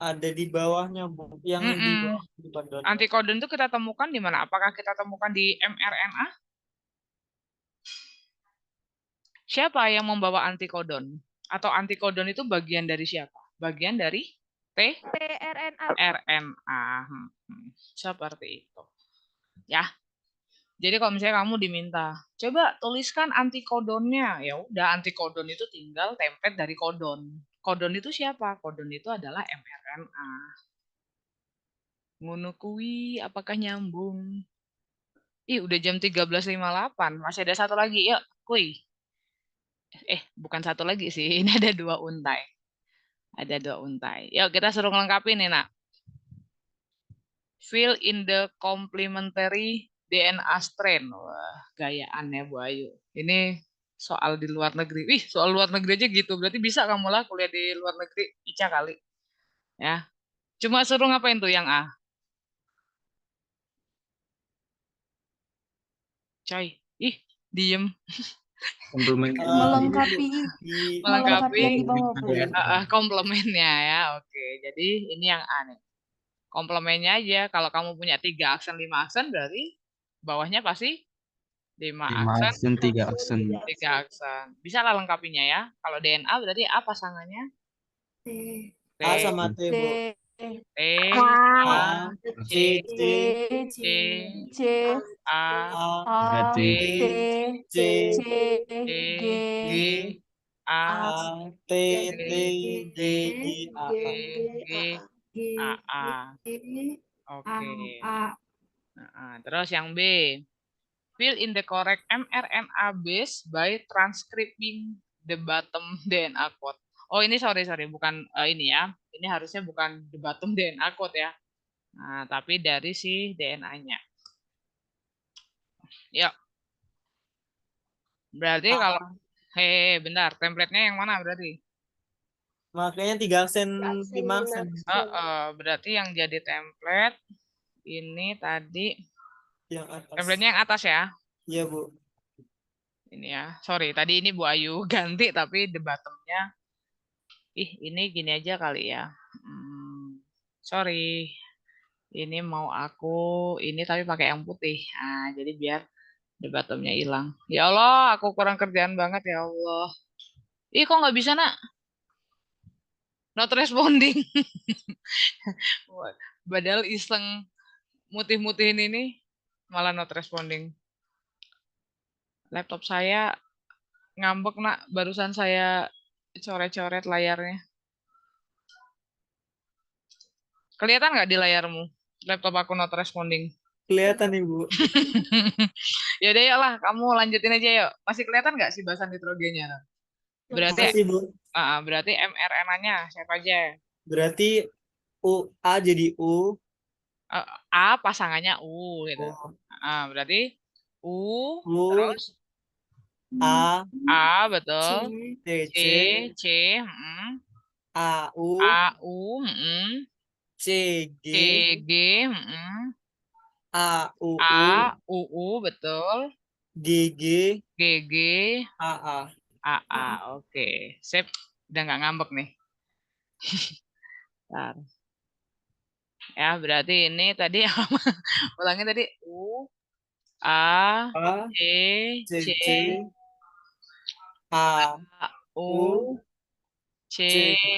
Ada di bawahnya, Bu. Yang di bawah di kodon. Antikodon itu kita temukan di mana? Apakah kita temukan di mRNA? Siapa yang membawa antikodon? Atau antikodon itu bagian dari siapa? Bagian dari tRNA. RNA. Seperti itu. Ya. Jadi kalau misalnya kamu diminta, coba tuliskan antikodonnya. Ya udah, antikodon itu tinggal template dari kodon. Kodon itu siapa? Kodon itu adalah mRNA. Ngono kuwi, apakah nyambung? Ih, udah jam 13.58. Masih ada satu lagi. Yuk, kuy. Bukan satu lagi sih. Ini ada 2 untai. Ada 2 untai. Yuk, kita suruh ngelengkapin nih, Nak. Fill in the complementary DNA strand. Wah, gayaan ya Bu Ayu. Ini soal di luar negeri. Wih, soal luar negeri aja gitu. Berarti bisa kamu lah kuliah di luar negeri. Ica kali. Ya. Cuma suruh ngapain tuh yang A? Coy. Ih, diem. Komplement. Melengkapi melengkapi yang di bawah, Bu. Komplemennya ya. Oke, jadi ini yang aneh. Komplemennya aja. Kalau kamu punya 3 aksen, 5 aksen, berarti bawahnya pasti 5 5 aksen, aksen, 3 aksen. 3 aksen. Bisa lah lengkapinya ya. Kalau DNA berarti A pasangannya? T, A sama T, Bu. T, A, A, C, C, C, C, C, A, A, A, T, T, C, C, G, G, G, A, A, T, T, G, G, A, G, A. G, A, A. Oke. Terus yang B. Fill in the correct mRNA base by transcribing the bottom DNA code. Oh ini sorry bukan ini ya. Ini harusnya bukan the bottom DNA code ya. Nah, tapi dari si DNA-nya. Ya. Berarti kalau bentar, template-nya yang mana berarti? Makanya 3 aksen, 5 aksen. Berarti yang jadi template ini tadi Yang atas. template-nya yang atas ya. Iya, Bu. Ini ya. Sorry, tadi ini Bu Ayu ganti tapi the bottom-nya ini gini aja kali ya. Sorry. Ini mau aku ini tapi pakai yang putih. Nah, jadi biar the bottom-nya hilang. Ya Allah, aku kurang kerjaan banget ya Allah. Ih, kok nggak bisa, Nak? Not responding. Padahal iseng mutih-mutihin ini malah not responding. Laptop saya ngambek, Nak. Barusan saya coret-coret layarnya. Kelihatan nggak di layarmu? Laptop aku not responding. Kelihatan, Ibu. Ya udah, yuk lah, kamu lanjutin aja yuk. Masih kelihatan nggak sih bahasan nitrogennya? Berarti Masih, Bu. berarti mRNA-nya siapa aja? Berarti A jadi U. A pasangannya U gitu. U, Berarti U, U, terus A, A betul. C, C, C, C, A, U, A, U, C, C, G, G, A, U, A, U, betul. G, G, G, G, A, A. A, A. Oke, sip. Udah nggak ngambek nih. Bentar. Ya, berarti ini tadi ulangin tadi U, A, A, C, C, C, C, A, A, U, U, C, C,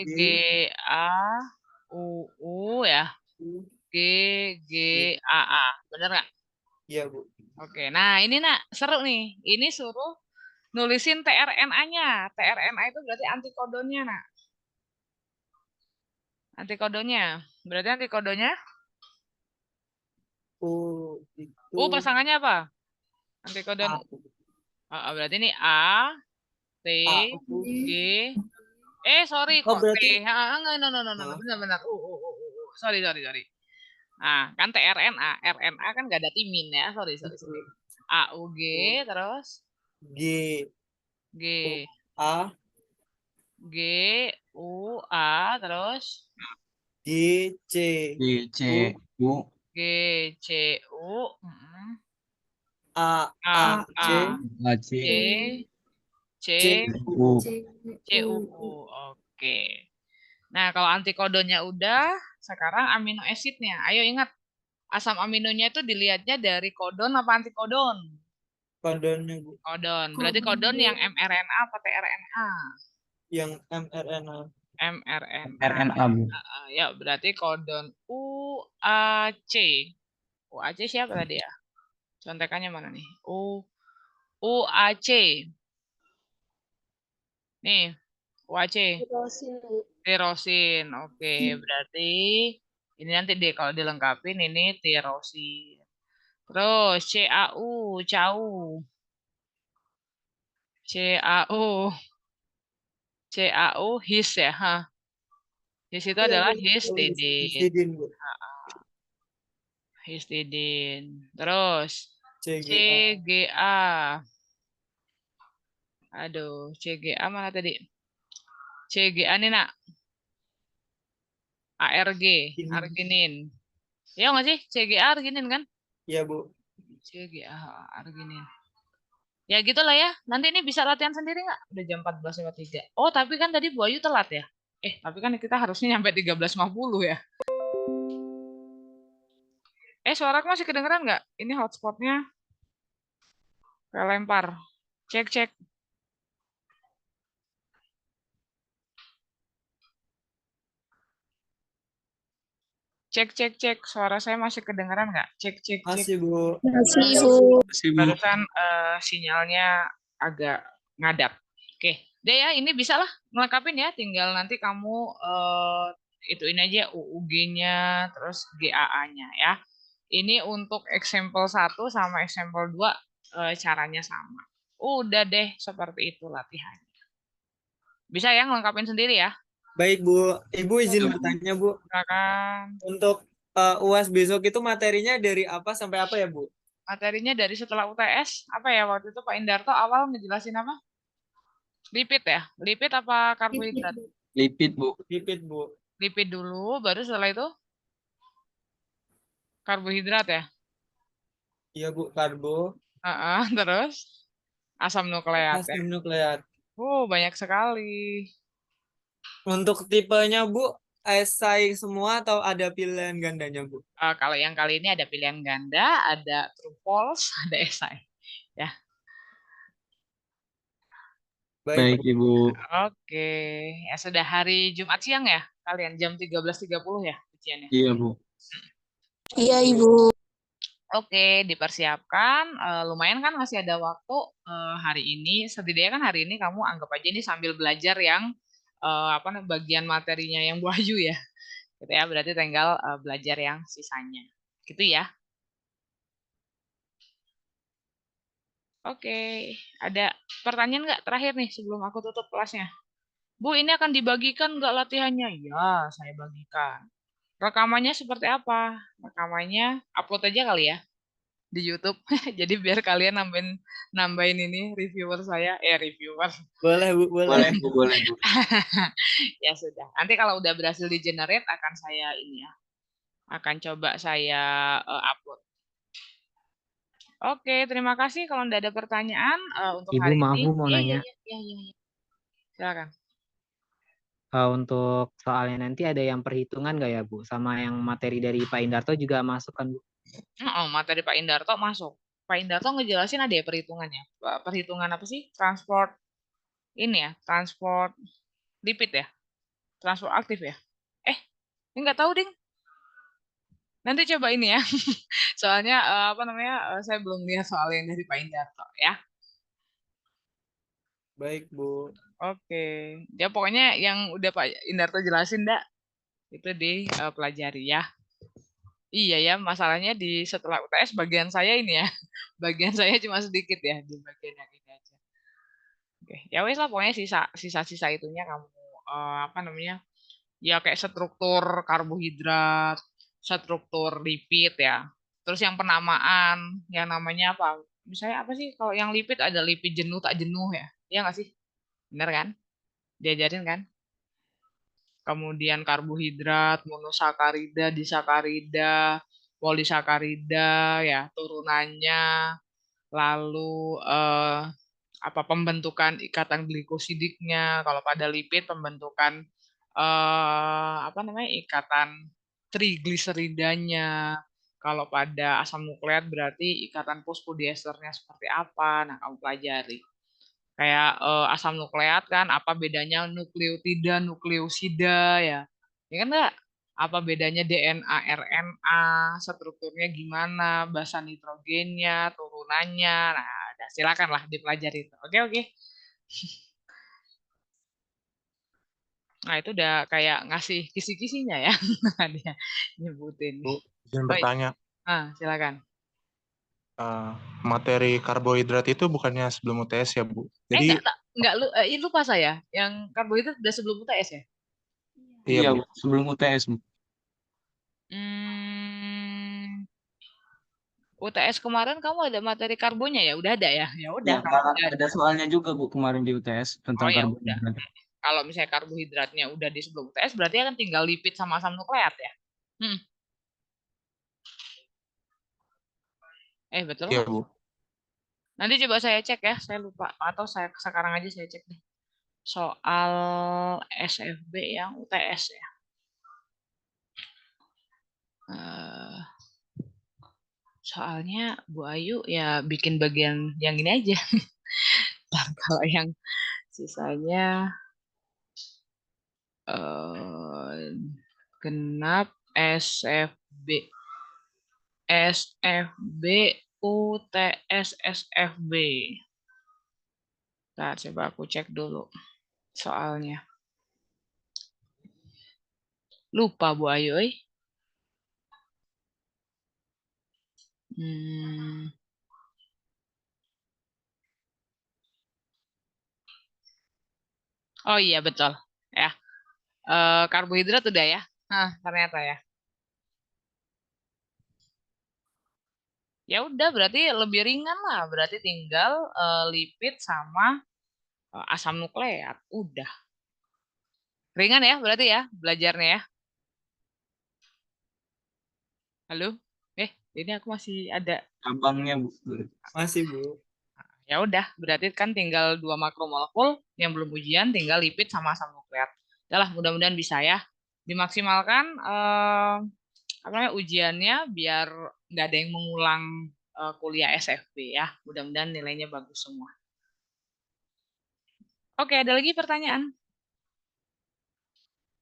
G, G, A, U ya. U. G, G, A, A. Bener nggak? Iya, Bu. Oke, nah ini Nak, seru nih. Ini suruh nulisin tRNA-nya. tRNA itu berarti antikodonnya, Nak. Antikodonnya. Berarti antikodonnya? U itu Pasangannya apa? Antikodon. A, Berarti ini A, T, A, U. G. Sorry Oh, kok T. berarti Enggak, no. Benar. Sorry. Nah, kan tRNA. RNA kan gak ada timin ya. Sorry. A, U, G, terus G, U, G. A, G, U, A, terus G, C, G, C, U, U, G, C, U, A, A, C, A, C, C, C, C, U. C, U. Oke. Nah, kalau antikodonnya udah, sekarang amino acidnya. Ayo ingat, asam aminonya itu dilihatnya dari kodon apa antikodon? kodonnya, Bu. Kodon. Berarti kodon yang mRNA apa tRNA? Yang mRNA. mRNA. RNA, Bu. Ya, berarti kodon UAC. UAC siapa tadi ya? Contekannya mana nih? UAC. Nih, UAC. Tirosin. Oke, berarti ini nanti deh kalau dilengkapin ini tirosin. Terus CAU, CAU. CAU. CAU his ya, ha. His itu adalah histidin. Histidin, Bu. Histidin. Terus CGA. CGA. Aduh, CGA mana tadi? CGA nih, Nak. ARG, arginin. Ya nggak sih? CGA arginin kan? Iya, Bu. CGA arginin. Ya gitulah ya. Nanti ini bisa latihan sendiri nggak? Udah jam 14.03. Oh, tapi kan tadi Bu Ayu telat ya? Tapi kan kita harusnya nyampe 13.50 ya. Suaraku masih kedengeran nggak? Ini hotspotnya kelempar. Cek, cek. Cek, cek, cek. Suara saya masih kedengeran nggak? Cek, cek, cek. Masih, Bu. Masih, Bu. Masih, Bu. Barusan sinyalnya agak ngadat. Oke, deh ya, ini bisa lah ngelengkapin ya. Tinggal nanti kamu ituin aja UUG-nya, terus GAA-nya ya. Ini untuk example 1 sama example 2 caranya sama. Udah deh, seperti itu latihannya. Bisa ya ngelengkapin sendiri ya. Baik, Bu. Ibu izin Ya, Bu. bertanya, Bu. Silakan. Untuk UAS besok itu materinya dari apa sampai apa ya, Bu? Materinya dari setelah UTS, apa ya waktu itu Pak Indarto awal ngejelasin apa? Lipid ya? Lipid apa karbohidrat? Lipid, Bu. Lipid, Bu. Lipid dulu, baru setelah itu karbohidrat ya? Iya, Bu. Karbo, Terus asam nukleat ya? asam nukleat. Banyak sekali. Untuk tipenya, Bu, esai semua atau ada pilihan gandanya, Bu? Kalau yang kali ini ada pilihan ganda, ada true false, ada esai. Ya, Baik, Baik, Ibu. oke. Ya sudah hari Jumat siang ya? Kalian jam 13.30 ya ujiannya? Iya, Bu. Iya, Ibu. Oke, dipersiapkan. Lumayan kan masih ada waktu hari ini. Setidaknya kan hari ini kamu anggap aja ini sambil belajar yang apa bagian materinya yang Bu Ayu ya. Gitu ya, berarti tinggal belajar yang sisanya. Gitu ya. Oke, ada pertanyaan nggak terakhir nih sebelum aku tutup kelasnya? Bu, ini akan dibagikan nggak latihannya? Ya, saya bagikan. Rekamannya seperti apa? Rekamannya upload aja kali ya di YouTube. Jadi biar kalian nambahin ini reviewer saya, reviewer. boleh, Bu, boleh. Boleh, Bu. Boleh, Bu. Ya sudah. Nanti kalau udah berhasil di generate akan saya ini ya, akan coba saya upload. Oke, terima kasih. Kalau tidak ada pertanyaan untuk Ibu, hari maaf ini. Bu mau Iya, iya, nanya. iya, iya, iya. Silakan. Untuk soalnya nanti ada yang perhitungan nggak ya Bu? Sama yang materi dari Pak Indarto juga masuk kan Bu? Materi Pak Indarto masuk. Pak Indarto ngejelasin ada ya perhitungannya. Perhitungan apa sih? Transport ini ya, transport lipid ya, transport aktif ya. Ini nggak tahu ding. Nanti coba ini ya. Soalnya apa namanya? Saya belum lihat soal yang dari Pak Indarto ya. Baik, Bu. Oke. Ya pokoknya yang udah Pak Indarto jelasin dak itu dipelajari ya. Iya ya, masalahnya di setelah UTS bagian saya ini ya. Bagian saya cuma sedikit ya di bagian yang ini aja. Oke, ya wes lah pokoknya sisa-sisa itunya kamu apa namanya? Ya kayak struktur karbohidrat, struktur lipid ya. Terus yang penamaan, yang namanya apa? Misalnya apa sih? Kalau yang lipid ada lipid jenuh tak jenuh ya. Iya nggak sih? Bener kan? Diajarin kan? Kemudian karbohidrat, monosakarida, disakarida, polisakarida ya, turunannya, lalu apa pembentukan ikatan glikosidiknya, kalau pada lipid pembentukan apa namanya ikatan trigliseridanya, kalau pada asam nukleat berarti ikatan fosfodiesternya seperti apa. Nah, kamu pelajari. Kayak asam nukleat kan apa bedanya nukleotida, nukleosida ya. Ya kan enggak? Apa bedanya DNA, RNA, strukturnya gimana, basa nitrogennya, turunannya. Nah, silakanlah dipelajari itu. Oke, oke. Nah, itu udah kayak ngasih kisi-kisinya ya. Dia nyebutin. Bu, izin Oh, bertanya. silakan. Materi karbohidrat itu bukannya sebelum UTS ya, Bu? Jadi, Enggak lupa saya. Yang karbohidrat udah sebelum UTS ya? iya, Iya, Bu. Bu. Sebelum UTS, Bu. UTS kemarin kamu ada materi karbonya ya? Udah ada ya? Ya udah Ya, kalau udah ada soalnya juga, Bu, kemarin di UTS oh tentang ya udah. karbohidrat. Kalau misalnya karbohidratnya udah di sebelum UTS berarti kan tinggal lipid sama asam nukleat ya? Betul Iya, nggak? Bu. Nanti coba saya cek ya, saya lupa. Atau saya sekarang aja saya cek deh. Soal SFB yang UTS ya. Eh, soalnya Bu Ayu ya bikin bagian yang ini aja. Ntar kalau yang sisanya genap SFB SFB UTS SFB. Nah, coba aku cek dulu soalnya. Lupa Bu Ayu. Oh iya betul ya. Karbohidrat udah ya. Nah, ternyata ya. Ya udah berarti lebih ringan lah. Berarti tinggal lipid sama asam nukleat. Udah. Ringan ya berarti ya belajarnya ya. Halo? Ini aku masih ada. Cabangnya, Bu. Masih, Bu. Ya udah, berarti kan tinggal 2 makromolekul yang belum ujian, tinggal lipid sama asam nukleat. Udahlah, mudah-mudahan bisa ya. Dimaksimalkan apa namanya ujiannya biar nggak ada yang mengulang kuliah SFB ya. Mudah-mudahan nilainya bagus semua. Oke, ada lagi pertanyaan?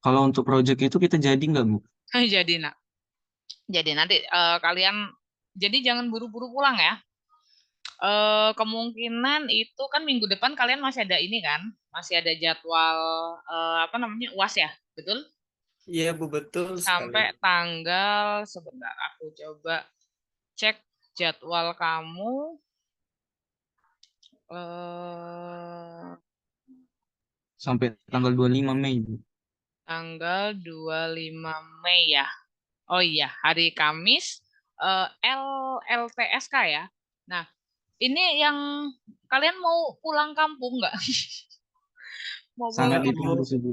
Kalau untuk project itu kita jadi nggak, Bu? Jadi nak. Jadi nanti kalian jadi jangan buru-buru pulang ya. Kemungkinan itu kan minggu depan kalian masih ada ini kan, masih ada jadwal apa namanya UAS ya, betul? Iya, Bu, betul sekali. Sampai tanggal sebentar, aku coba cek jadwal kamu. Sampai tanggal 25 Mei, Bu. Tanggal 25 Mei ya. Oh iya, hari Kamis LTSK ya. Nah, ini yang kalian mau pulang kampung nggak? Mau Sangat pulang ditunggu sih, Bu.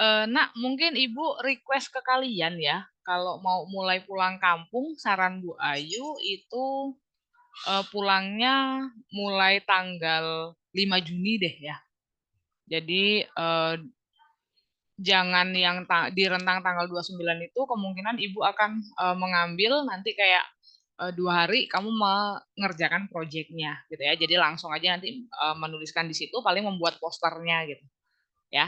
Nak, mungkin Ibu request ke kalian ya, kalau mau mulai pulang kampung, saran Bu Ayu itu pulangnya mulai tanggal 5 Juni deh ya. Jadi jangan yang di rentang tanggal 29 itu kemungkinan Ibu akan mengambil nanti kayak 2 hari kamu mengerjakan proyeknya gitu ya. Jadi langsung aja nanti menuliskan di situ, paling membuat posternya gitu ya.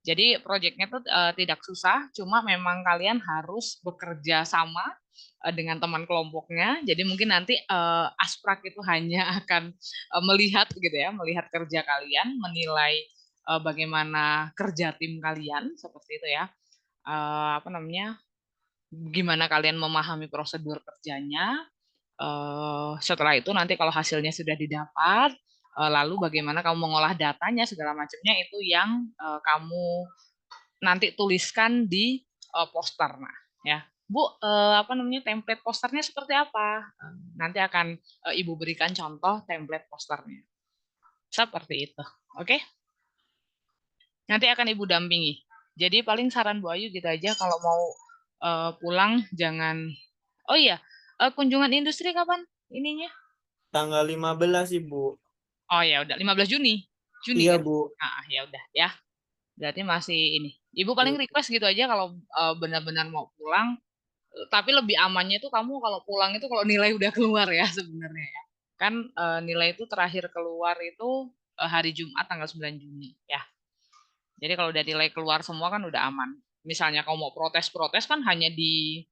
Jadi proyeknya tuh tidak susah, cuma memang kalian harus bekerja sama dengan teman kelompoknya. Jadi mungkin nanti Asprak itu hanya akan melihat gitu ya, melihat kerja kalian, menilai bagaimana kerja tim kalian seperti itu ya. Apa namanya? Gimana kalian memahami prosedur kerjanya. Setelah itu nanti kalau hasilnya sudah didapat, lalu bagaimana kamu mengolah datanya segala macamnya itu yang kamu nanti tuliskan di poster. Nah, ya. Bu, apa namanya template posternya seperti apa? Nanti akan Ibu berikan contoh template posternya. Seperti itu. Oke? Nanti akan Ibu dampingi. Jadi paling saran Bu Ayu gitu aja kalau mau pulang jangan. Oh iya, kunjungan industri kapan ininya? Tanggal 15, Ibu. Oh ya udah 15 Juni. Juni Iya, kan? Bu. Nah, ya udah ya. Berarti masih ini. Ibu paling request gitu aja kalau benar-benar mau pulang. Tapi lebih amannya itu kamu kalau pulang itu kalau nilai udah keluar ya sebenarnya ya. Kan nilai itu terakhir keluar itu hari Jumat tanggal 9 Juni ya. Jadi kalau udah nilai keluar semua kan udah aman. Misalnya kamu mau protes-protes kan hanya di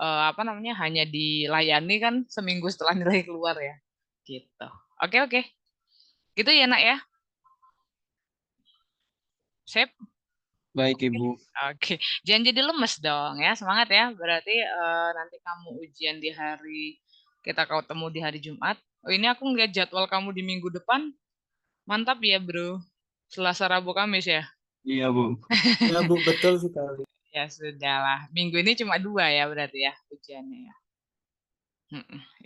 apa namanya? Hanya dilayani kan seminggu setelah nilai keluar ya. Gitu. Oke, oke. Gitu ya, Nak ya. Sip. Baik, Ibu. Oke, jangan jadi lemes dong ya, semangat ya. Berarti nanti kamu ujian di hari kita ketemu di hari Jumat. Oh ini aku ngeliat jadwal kamu di minggu depan, mantap ya bro. Selasa, Rabu, Kamis ya. Iya, Bu. Iya, Bu, betul sekali. Ya sudahlah, minggu ini cuma 2 ya berarti ya ujiannya ya.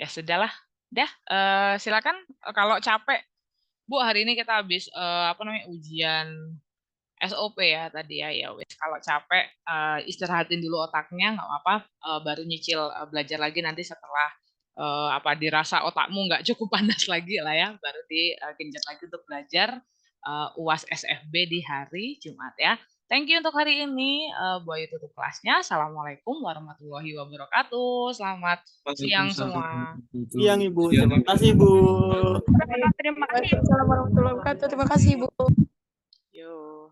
Ya sudahlah, dah. Silakan kalau capek, Bu hari ini kita habis apa namanya ujian SOP ya tadi ya ya wes kalau capek istirahatin dulu otaknya nggak apa-apa baru nyicil belajar lagi nanti setelah dirasa otakmu nggak cukup panas lagi lah ya, baru digenjot lagi untuk belajar UAS SFB di hari Jumat ya. Thank you untuk hari ini. Bu Ayu tutup kelasnya. Assalamualaikum warahmatullahi wabarakatuh. Selamat siang semua. Siang Ibu, terima kasih Bu. Terima kasih. Assalamualaikum warahmatullahi wabarakatuh. Terima kasih, Bu. Yo.